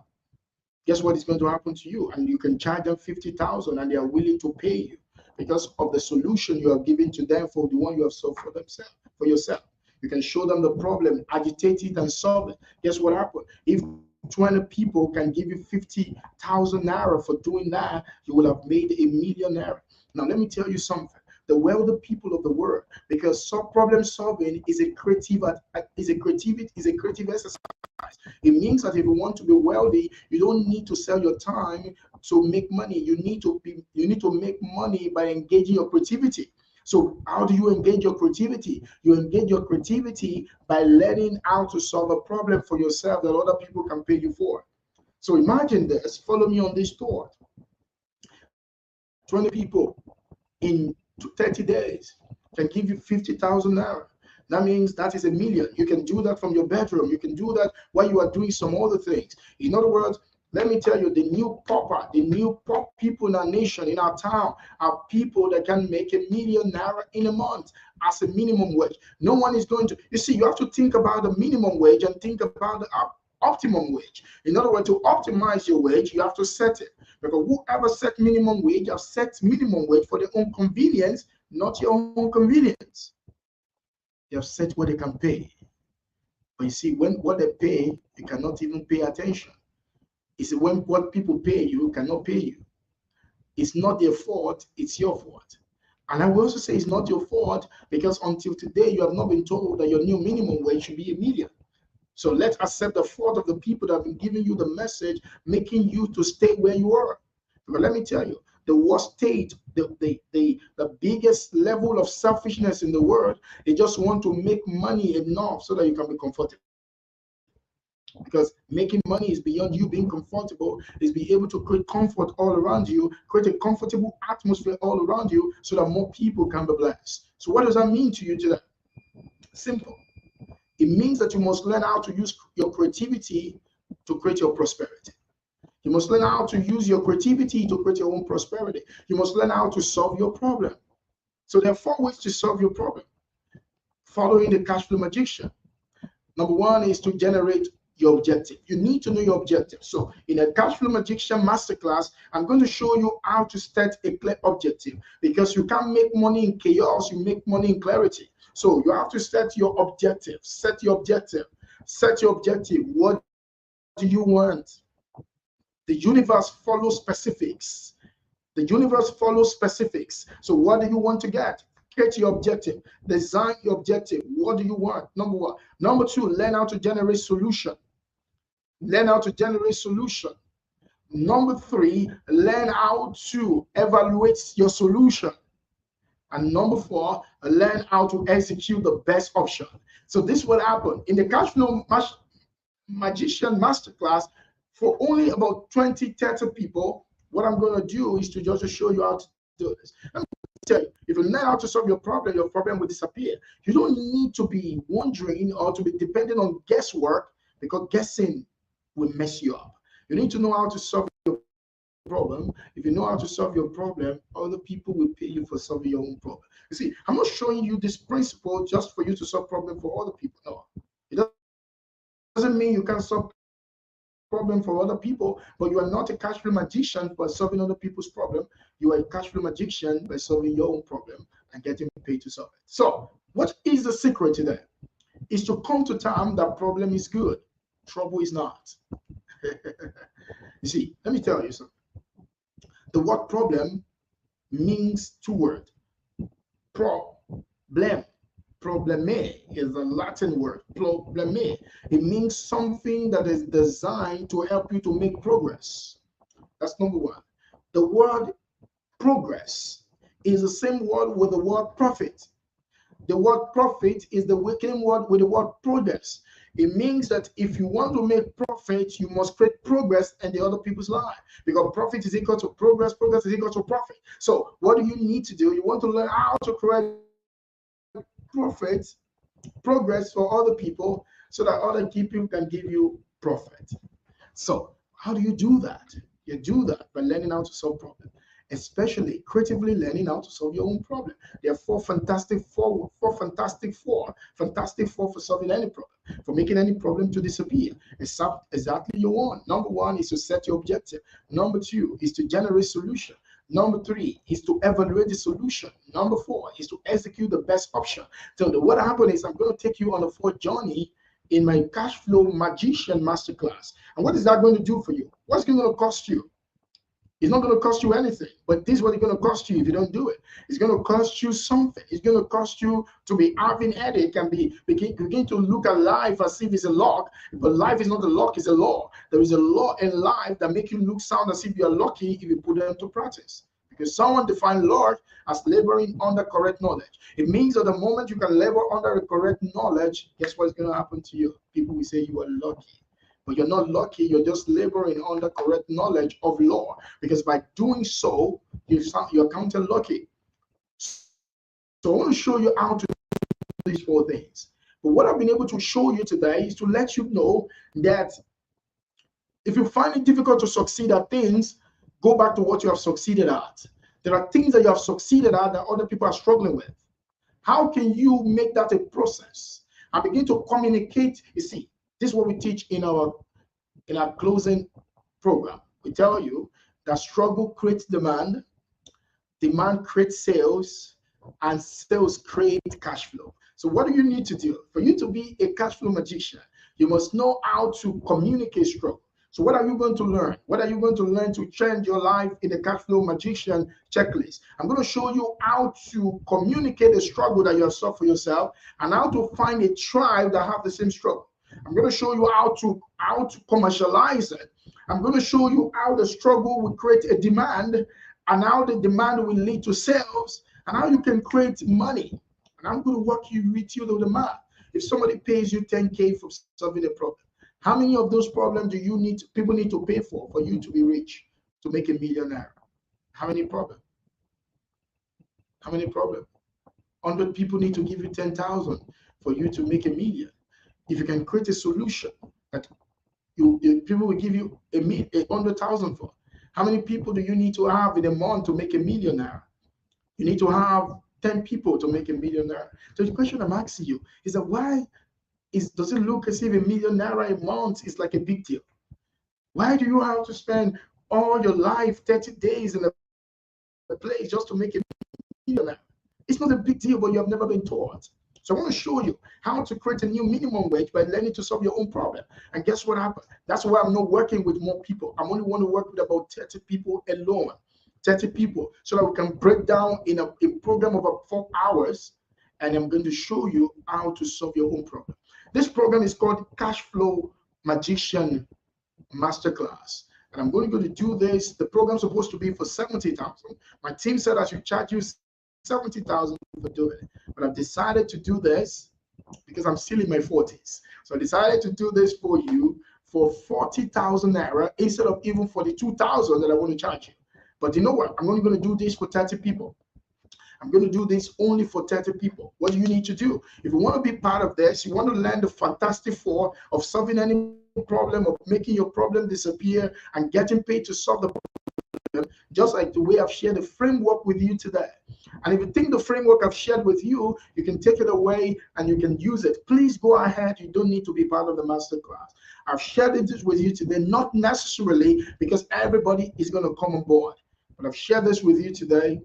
guess what is going to happen to you? And you can charge them 50,000 and they are willing to pay you because of the solution you have given to them for the one you have solved for themselves, for yourself. You can show them the problem, agitate it, and solve it. Guess what happened? If 20 people can give you 50,000 naira for doing that, you will have made $1 million. Now, let me tell you something. The wealthy people of the world, because problem solving is a creative exercise. It means that if you want to be wealthy, you don't need to sell your time to make money. You need to make money by engaging your creativity. So how do you engage your creativity? You engage your creativity by learning how to solve a problem for yourself that other people can pay you for. So imagine this. Follow me on this thought. 20 people in 30 days can give you 50,000 naira. That means that is $1 million. You can do that from your bedroom. You can do that while you are doing some other things. In other words, let me tell you, the new pop people in our nation, in our town, are people that can make $1 million naira in a month as a minimum wage. No one is going to, you see, you have to think about the minimum wage and think about the optimum wage. In other words, to optimize your wage, you have to set it. Because whoever set minimum wage have set minimum wage for their own convenience, not your own convenience. They have set what they can pay. But you see, when what they pay, you cannot even pay attention. You see, when what people pay you cannot pay you. It's not their fault, it's your fault. And I will also say it's not your fault because until today you have not been told that your new minimum wage should be $1 million. So let's accept the fault of the people that have been giving you the message, making you to stay where you are. But let me tell you, the worst state, the biggest level of selfishness in the world, they just want to make money enough so that you can be comfortable. Because making money is beyond you being comfortable, is being able to create comfort all around you, create a comfortable atmosphere all around you so that more people can be blessed. So what does that mean to you today? Simple. It means that you must learn how to use your creativity to create your prosperity. You must learn how to use your creativity to create your own prosperity. You must learn how to solve your problem. So there are 4 ways to solve your problem. Following the cash flow magician. Number 1 is to generate your objective. You need to know your objective. So in a cash flow magician masterclass, I'm going to show you how to set a clear objective, because you can't make money in chaos, you make money in clarity. So you have to set your objective. Set your objective. Set your objective. What do you want? The universe follows specifics. The universe follows specifics. So what do you want to get? Create your objective. Design your objective. What do you want? Number one. Number two, learn how to generate solution. Learn how to generate solution. Number three, learn how to evaluate your solution. And number four, learn how to execute the best option. So this will happen in the cash flow magician masterclass. For only about 20-30 people, what I'm going to do is to just show you how to do this. Let me tell you, if you learn how to solve your problem will disappear. You don't need to be wondering or to be dependent on guesswork, because guessing will mess you up. You need to know how to solve your problem. If you know how to solve your problem, other people will pay you for solving your own problem. You see, I'm not showing you this principle just for you to solve problem for other people. No, it doesn't mean you can solve problem for other people, but you are not a cash flow magician by solving other people's problem. You are a cash flow magician by solving your own problem and getting paid to solve it. So what is the secret to that? Is to come to terms that problem is good, trouble is not. You see, let me tell you something. The word problem means two words. Problem. Probleme is a Latin word. Probleme. It means something that is designed to help you to make progress. That's number one. The word progress is the same word with the word profit. The word profit is the working word with the word progress. It means that if you want to make profit, you must create progress in the other people's life, because profit is equal to progress, progress is equal to profit. So what do you need to do? You want to learn how to create profit, progress for other people, so that other people can give you profit. So how do you do that? You do that by learning how to solve problems, especially creatively learning how to solve your own problem. There are four fantastic four for solving any problem, for making any problem to disappear. Exactly your one. Number one is to set your objective. Number two is to generate solution. Number three is to evaluate the solution. Number four is to execute the best option. So what happened is I'm going to take you on a fourth journey in my cash flow magician masterclass. And what is that going to do for you? What's it going to cost you? It's not going to cost you anything, but this is what it's going to cost you if you don't do it. It's going to cost you something. It's going to cost you to be having headache and begin to look at life as if it's a lock, but life is not a lock, it's a law. There is a law in life that makes you look sound as if you're lucky if you put them into practice. Because someone defined luck as laboring under correct knowledge. It means that the moment you can labor under the correct knowledge, guess what's going to happen to you? People will say you are lucky. But you're not lucky, you're just laboring under correct knowledge of law. Because by doing so, you're counted lucky. So I want to show you how to do these four things. But what I've been able to show you today is to let you know that if you find it difficult to succeed at things, go back to what you have succeeded at. There are things that you have succeeded at that other people are struggling with. How can you make that a process and begin to communicate? You see, this is what we teach in our closing program. We tell you that struggle creates demand, demand creates sales, and sales create cash flow. So what do you need to do? For you to be a cash flow magician, you must know how to communicate struggle. So what are you going to learn? What are you going to learn to change your life in the cash flow magician checklist? I'm going to show you how to communicate the struggle that you have solved for yourself and how to find a tribe that have the same struggle. I'm going to show you how to commercialize it. I'm going to show you how the struggle will create a demand and how the demand will lead to sales and how you can create money. And I'm going to walk you with you to the math. If somebody pays you 10K for solving a problem, how many of those problems do people need to pay for you to be rich, to make a millionaire? How many problems? How many problems? 100 people need to give you 10,000 for you to make a million. If you can create a solution that people will give you 100,000 for, how many people do you need to have in a month to make a millionaire? You need to have 10 people to make a millionaire. So the question I'm asking you is that why does it look as if ₦1 million a month is like a big deal? Why do you have to spend all your life, 30 days in a place just to make $1 million? It's not a big deal, but you have never been taught. So I want to show you how to create a new minimum wage by learning to solve your own problem. And guess what happened? That's why I'm not working with more people. I only want to work with about 30 people alone. 30 people, so that we can break down in a program of about 4 hours. And I'm going to show you how to solve your own problem. This program is called Cash Flow Magician Masterclass. And I'm going to do this. The program's supposed to be for 70,000. My team said I should charge you 70,000 for doing it. But I've decided to do this because I'm still in my 40s. So I decided to do this for you for 40,000 naira instead of even 42,000 that I want to charge you. But you know what? I'm only going to do this for 30 people. I'm going to do this only for 30 people. What do you need to do? If you want to be part of this, you want to learn the fantastic four of solving any problem, of making your problem disappear and getting paid to solve the problem, just like the way I've shared the framework with you today. And if you think the framework I've shared with you, you can take it away and you can use it. Please go ahead. You don't need to be part of the masterclass. I've shared this with you today, not necessarily because everybody is going to come on board, but I've shared this with you today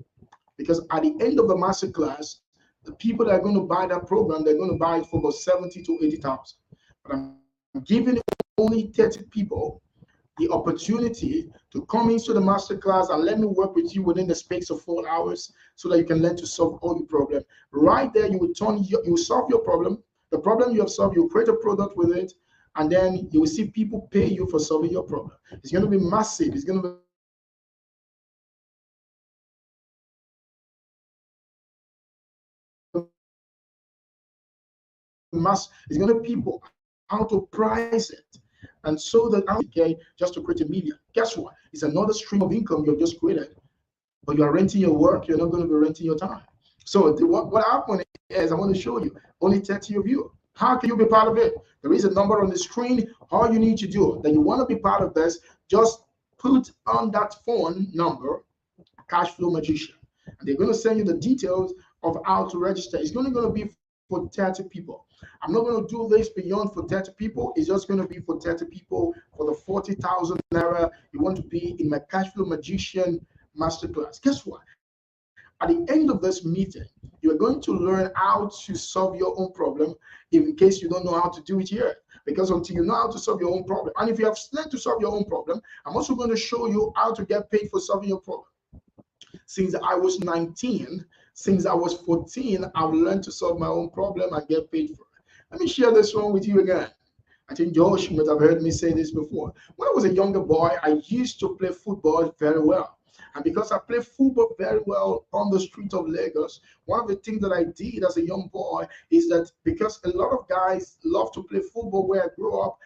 because at the end of the masterclass, the people that are going to buy that program, they're going to buy it for about 70 to 80,000. But I'm giving only 30 people the opportunity to come into the masterclass and let me work with you within the space of 4 hours so that you can learn to solve all your problem. Right there, you will solve your problem. The problem you have solved, you create a product with it, and then you will see people pay you for solving your problem. It's going to be massive. It's going to be it's going to people how to price it. And so that okay, just to create a million. Guess what? It's another stream of income you've just created. But you are renting your work, you're not going to be renting your time. So what happened is I want to show you only 30 of you. How can you be part of it? There is a number on the screen. All you need to do that you want to be part of this, just put on that phone number, Cash Flow Magician. And they're going to send you the details of how to register. It's only going to be for 30 people. I'm not going to do this beyond for 30 people. It's just going to be for 30 people for the 40,000 naira. You want to be in my Cash Flow Magician Masterclass. Guess what? At the end of this meeting, you're going to learn how to solve your own problem in case you don't know how to do it here. Because until you know how to solve your own problem, and if you have learned to solve your own problem, I'm also going to show you how to get paid for solving your problem. Since I was 19, since I was 14, I've learned to solve my own problem and get paid for it. Let me share this one with you again. I think Josh might have heard me say this before. When I was a younger boy, I used to play football very well. And because I played football very well on the street of Lagos, one of the things that I did as a young boy is that because a lot of guys love to play football where I grew up,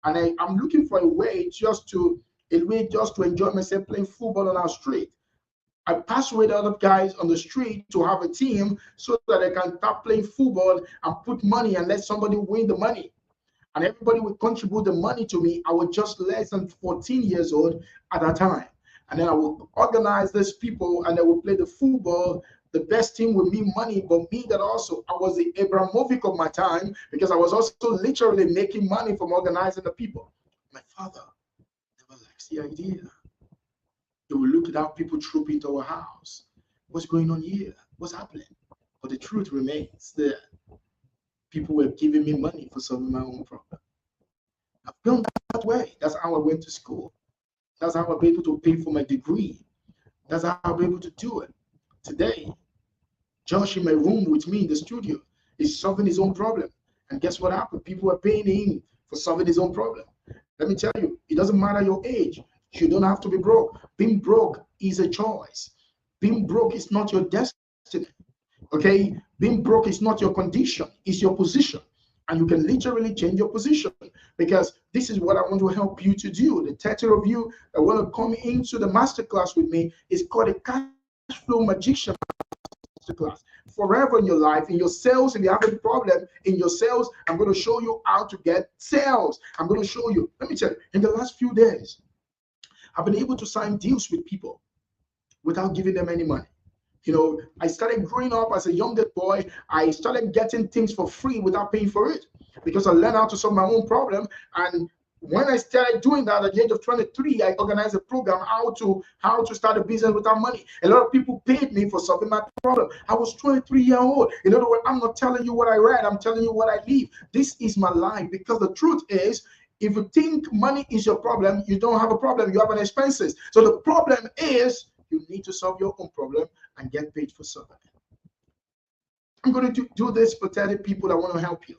and I'm looking for a way just to enjoy myself playing football on our street. I persuade other guys on the street to have a team so that I can start playing football and put money and let somebody win the money. And everybody would contribute the money to me. I was just less than 14 years old at that time. And then I would organize these people and I would play the football. The best team would mean money, but me that also, I was the Abramovic of my time because I was also literally making money from organizing the people. My father never likes the idea. He will look at how people troop into our house. What's going on here? What's happening? But the truth remains there. People were giving me money for solving my own problem. I've gone that way. That's how I went to school. That's how I'm able to pay for my degree. That's how I'm able to do it. Today, Josh in my room with me in the studio is solving his own problem. And guess what happened? People are paying him for solving his own problem. Let me tell you, it doesn't matter your age. You don't have to be broke. Being broke is a choice. Being broke is not your destiny. Okay? Being broke is not your condition, it's your position. And you can literally change your position because this is what I want to help you to do. The 30 of you that want to come into the masterclass with me is called a Cash Flow Magician Masterclass. Forever in your life, in your sales, if you have a problem in your sales, I'm going to show you how to get sales. I'm going to show you. Let me tell you, in the last few days, I've been able to sign deals with people without giving them any money. You know, I started growing up as a younger boy. I started getting things for free without paying for it. because I learned how to solve my own problem. And when I started doing that at the age of 23, I organized a program how to start a business without money. A lot of people paid me for solving my problem. I was 23 years old. In other words, I'm not telling you what I read, I'm telling you what I live. This is my life, because the truth is, if you think money is your problem, you don't have a problem, you have an expenses. So the problem is you need to solve your own problem and get paid for solving it. I'm going to do this for 30 people that want to help you.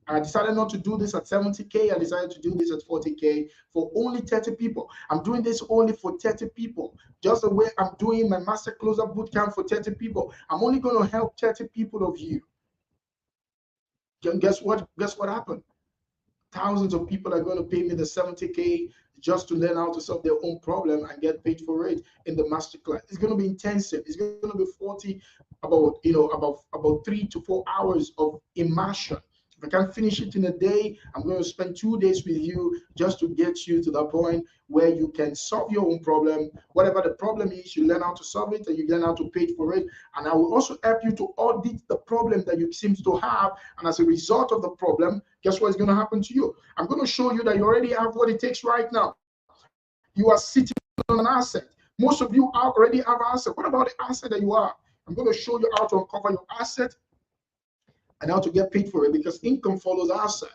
I decided not to do this at 70K. I decided to do this at 40K for only 30 people. I'm doing this only for 30 people. Just the way I'm doing my Master Closer Bootcamp for 30 people. I'm only going to help 30 people of you. Guess what? Guess what happened? Thousands of people are going to pay me the 70K just to learn how to solve their own problem and get paid for it in the masterclass. It's going to be intensive. It's going to be 40, about 3 to 4 hours of immersion. If I can't finish it in a day, I'm going to spend 2 days with you just to get you to the point where you can solve your own problem. Whatever the problem is, you learn how to solve it and you learn how to pay for it. And I will also help you to audit the problem that you seem to have. And as a result of the problem, guess what is going to happen to you? I'm going to show you that you already have what it takes right now. You are sitting on an asset. Most of you already have an asset. What about the asset that you are? I'm going to show you how to uncover your asset and how to get paid for it, because income follows asset.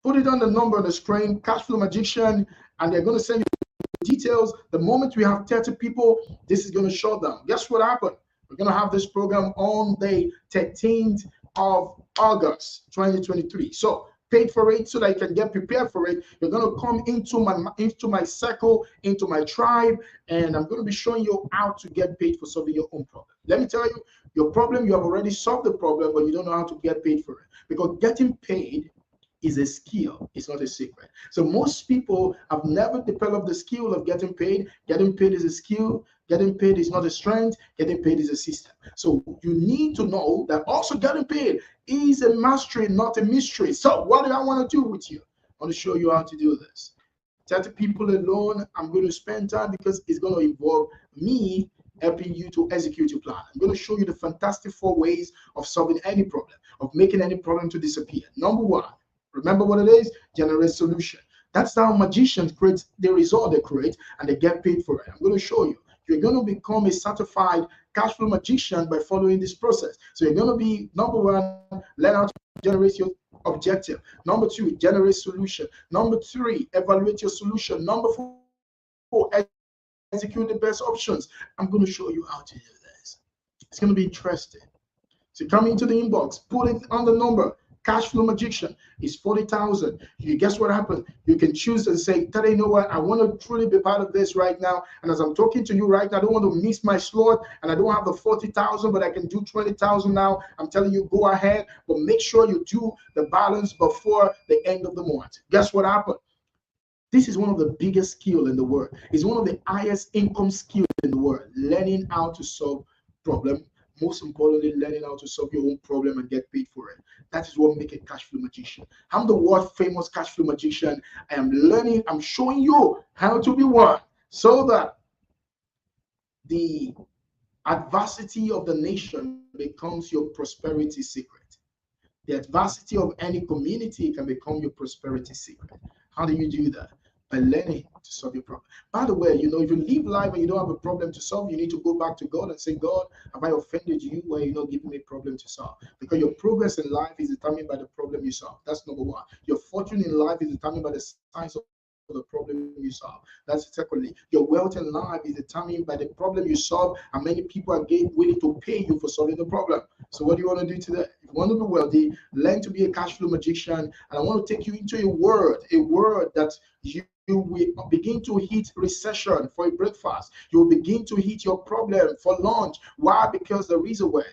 Put it on the number on the screen, Cash Flow Magician, and they're going to send you details. The moment we have 30 people, this is going to shut down. Guess what happened? We're going to have this program on the 13th of August, 2023. So paid for it so that you can get prepared for it. You're going to come into my circle, into my tribe, and I'm going to be showing you how to get paid for solving your own problem. Let me tell you, your problem, you have already solved the problem, but you don't know how to get paid for it, because getting paid is a skill. It's not a secret. So most people have never developed the skill of getting paid. Getting paid is a skill. Getting paid is not a strength. Getting paid is a system. So you need to know that also getting paid is a mastery, not a mystery. So what do I want to do with you? I want to show you how to do this. 30 people alone, I'm going to spend time because it's going to involve me helping you to execute your plan. I'm going to show you the fantastic 4 ways of solving any problem, of making any problem to disappear. Number 1, remember what it is? Generate solution. That's how magicians create the result they create, and they get paid for it. I'm going to show you. You're going to become a certified cash flow magician by following this process. So you're going to be, number 1, learn how to generate your objective. Number 2, generate solution. Number 3, evaluate your solution. Number 4, execute the best options. I'm going to show you how to do this. It's going to be interesting. So come into the inbox, put it on the number. Cash Flow Magician is 40,000. You guess what happens? You can choose and say, Tada, you know what? I want to truly be part of this right now. And as I'm talking to you right now, I don't want to miss my slot, and I don't have the 40,000, but I can do 20,000 now. I'm telling you, go ahead, but make sure you do the balance before the end of the month. Guess what happened? This is one of the biggest skills in the world. It's one of the highest income skills in the world. Learning how to solve problems. Most importantly, learning how to solve your own problem and get paid for it. That is what makes a cash flow magician. I'm the world famous cash flow magician. I am learning, I'm showing you how to be one, so that the adversity of the nation becomes your prosperity secret. The adversity of any community can become your prosperity secret. How do you do that? By learning to solve your problem. By the way, if you live life and you don't have a problem to solve, you need to go back to God and say, God, have I offended you where you're not giving me a problem to solve? Because your progress in life is determined by the problem you solve. That's number 1. Your fortune in life is determined by the size of the problem you solve. That's secondly. Your wealth in life is determined by the problem you solve, and many people are willing to pay you for solving the problem. So what do you want to do today? If you want to be wealthy, learn to be a cash flow magician, and I want to take you into a word that you will begin to hit recession for a breakfast. You will begin to hit your problem for lunch. Why? Because there is a way.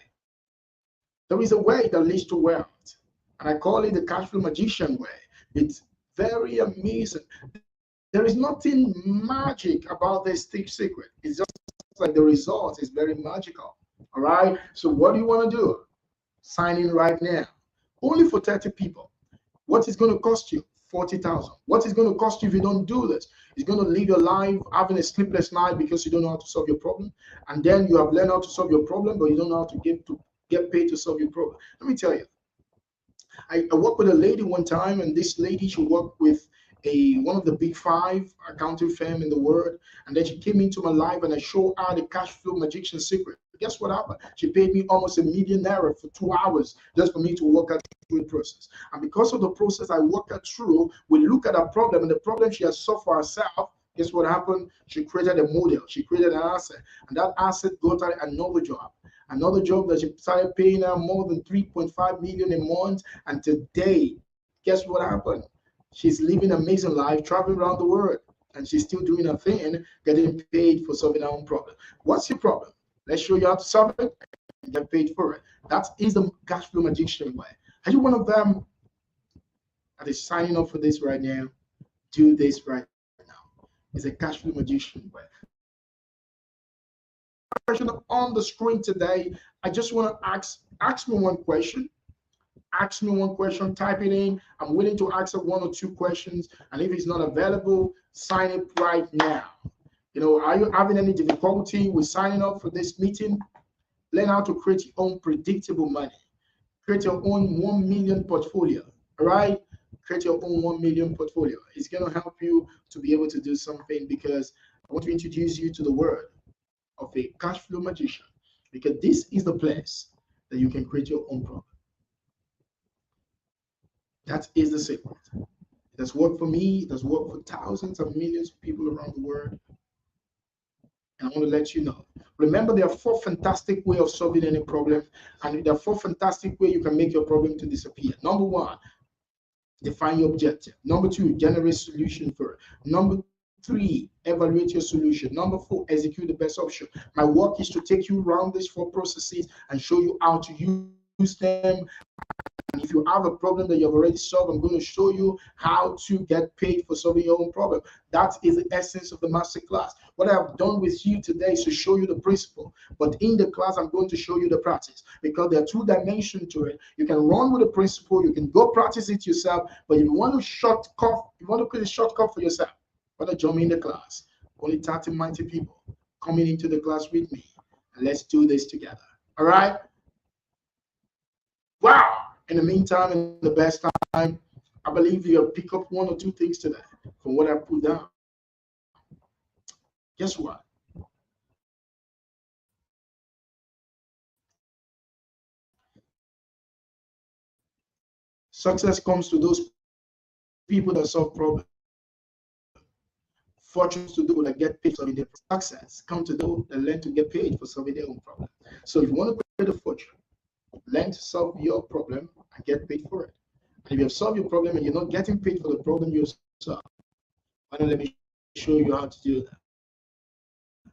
There is a way that leads to wealth. And I call it the cash flow magician way. It's very amazing. There is nothing magic about this secret. It's just like the result is very magical. All right. So what do you want to do? Sign in right now. Only for 30 people. What is going to cost you? 40,000. What is going to cost you if you don't do this? It's going to live your life having a sleepless night because you don't know how to solve your problem. And then you have learned how to solve your problem, but you don't know how to get paid to solve your problem. Let me tell you, I worked with a lady one time, and this lady, she worked with a one of the big five accounting firm in the world. And then she came into my life and I showed her the cash flow magician secret. Guess what happened? She paid me almost $1 million for 2 hours just for me to walk her through the process. And because of the process I walked her through, we look at a problem, and the problem she has solved for herself. Guess what happened? She created a model. She created an asset, and that asset got her another job that she started paying her more than 3.5 million a month. And today, guess what happened? She's living an amazing life, traveling around the world, and she's still doing her thing, getting paid for solving her own problem. What's your problem? Let's show you how to solve it and get paid for it. That is the cash flow magician way. Are you one of them that is signing up for this right now? Do this right now. It's a cash flow magician way. Question on the screen today. I just want to ask me one question. Ask me one question, type it in. I'm willing to answer one or two questions. And if it's not available, sign it right now. Are you having any difficulty with signing up for this meeting? Learn how to create your own predictable money. Create your own 1 million portfolio. All right? Create your own 1 million portfolio. It's going to help you to be able to do something, because I want to introduce you to the world of a cash flow magician, because this is the place that you can create your own problem. That is the secret. It has worked for me. It has worked for thousands of millions of people around the world. And I want to let you know. Remember, there are 4 fantastic ways of solving any problem, and there are 4 fantastic ways you can make your problem to disappear. Number 1, define your objective. Number 2, generate solution for it. Number 3, evaluate your solution. Number 4, execute the best option. My work is to take you around these 4 processes and show you how to use them. And if you have a problem that you've already solved, I'm going to show you how to get paid for solving your own problem. That is the essence of the master class. What I've done with you today is to show you the principle. But in the class, I'm going to show you the practice, because there are 2 dimensions to it. You can run with the principle, you can go practice it yourself. But if you want to create a shortcut for yourself, why don't join me in the class? Only 30 mighty people coming into the class with me. And let's do this together. All right? Wow! In the meantime, in the best time, I believe you'll pick up 1 or 2 things today from what I put down. Guess what? Success comes to those people that solve problems. Fortunes to those that get paid for solving their problems. Success comes to those that learn to get paid for solving their own problem. So if you want to create a fortune, learn to solve your problem and get paid for it. And if you have solved your problem and you're not getting paid for the problem you solve, why don't let me show you how to do that.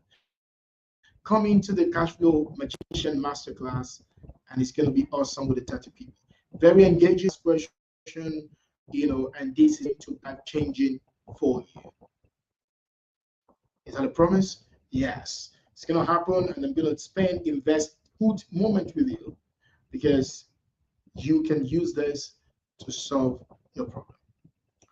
Come into the Cash Flow Magician Masterclass, and it's going to be awesome with the 30 people. Very engaging expression, and this is to life changing for you. Is that a promise? Yes. It's going to happen, and I'm going to invest good moment with you, because you can use this to solve your problem.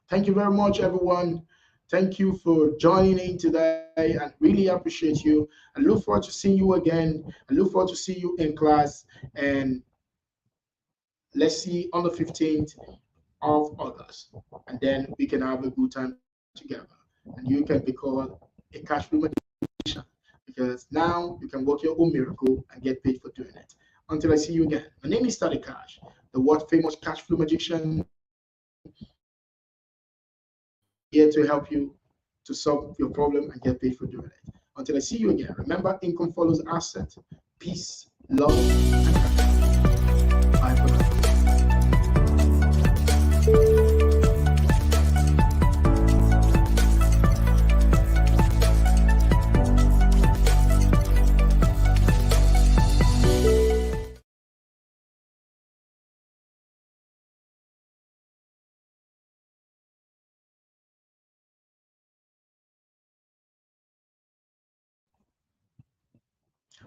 Thank you very much, everyone. Thank you for joining in today. I really appreciate you. I look forward to seeing you again. I look forward to see you in class. And let's see on the 15th of August. And then we can have a good time together. And you can be called a cash flow magician, because now you can work your own miracle and get paid for doing it. Until I see you again. My name is Study Cash, the world famous cash flow magician, here to help you to solve your problem and get paid for doing it. Until I see you again, remember, income follows asset. Peace, love, and happiness. Bye for now.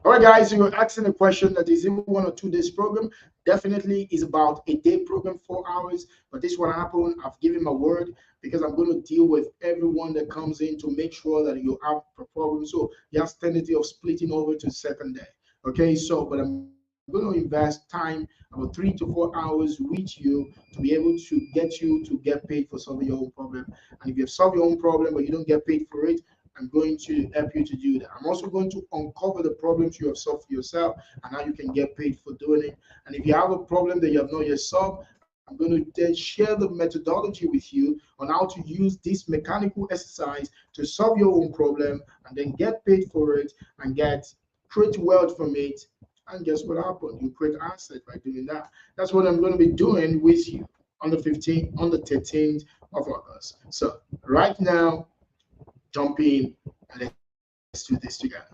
All right, guys, you were asking a question that is in 1 or 2 days program. Definitely is about a day program, 4 hours. But this will happen. I've given my word, because I'm going to deal with everyone that comes in to make sure that you have a problem. So you have tendency of splitting over to second day. Okay, so but I'm going to invest time about 3 to 4 hours with you to be able to get you to get paid for solving your own problem. And if you have solved your own problem but you don't get paid for it, I'm going to help you to do that. I'm also going to uncover the problems you have solved for yourself and how you can get paid for doing it. And if you have a problem that you have not yet solved, I'm going to then share the methodology with you on how to use this mechanical exercise to solve your own problem and then get paid for it and create wealth from it. And guess what happened? You create asset by doing that. That's what I'm going to be doing with you on the 15th, on the 13th of August. So right now, jump in and let's do this together.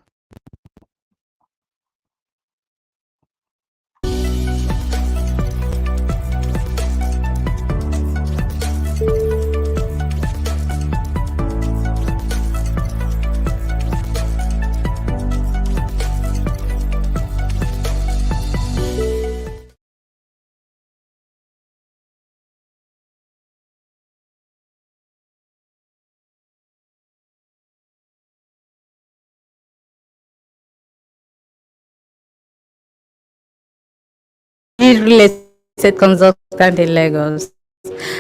Real estate consultant in Lagos.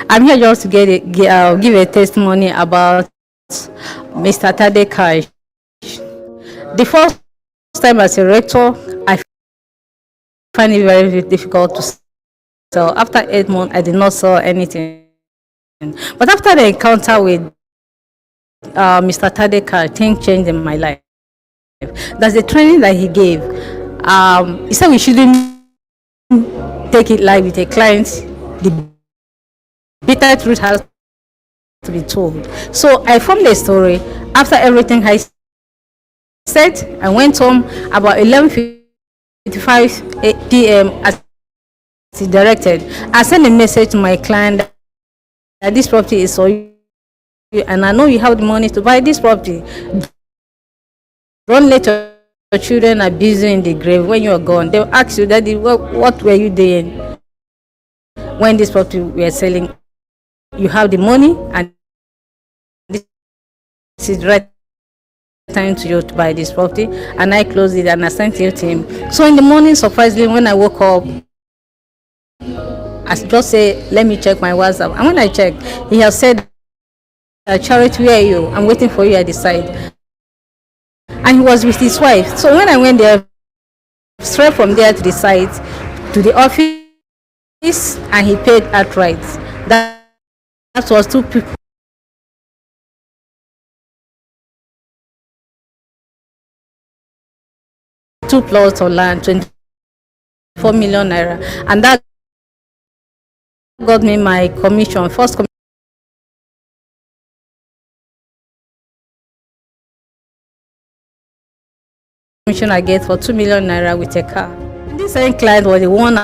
I'm here just to give a testimony about Mr. Tade Kai. The first time as a rector, I find it very difficult to sell. After 8 months, I did not sell anything. But after the encounter with Mr. Tade Kai, things changed in my life. That's the training that he gave. He said we shouldn't take it like with a client. The bitter truth has to be told. So I formed a story. After everything I said, I went home about 11:55 p.m. as he directed. I sent a message to my client that this property is for you, and I know you have the money to buy this property. Don't let your children abuse you in the grave when you are gone. They'll ask you, Daddy, what were you doing when this property we are selling? You have the money, and this is the right time to you to buy this property. And I closed it and I sent it to him. So in the morning, surprisingly, when I woke up, I just say, let me check my WhatsApp. And when I checked, he has said, Charity, where are you? I'm waiting for you at the side. And he was with his wife. So when I went there, straight from there to the site, to the office, and he paid outright. That was two people. Two plots of land, 24 million naira. And that got me my commission, first commission I get for 2 million naira with a car. And this same client was the one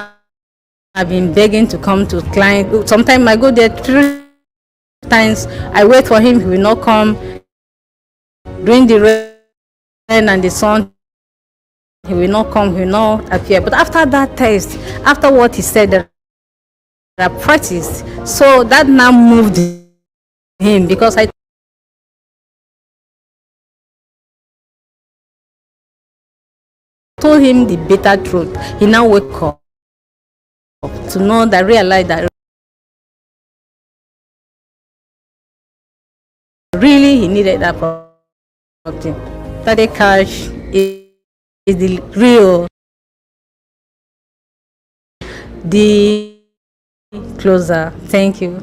I've been begging to come to client. Sometimes I go there 3 times. I wait for him, he will not come. During the rain and the sun, he will not come, he will not appear. But after that test, after what he said, that I practiced, so that now moved him, because I told him the bitter truth. He now wake up to know that, realize that really he needed that property. Tade Cash is the real, the closer. Thank you.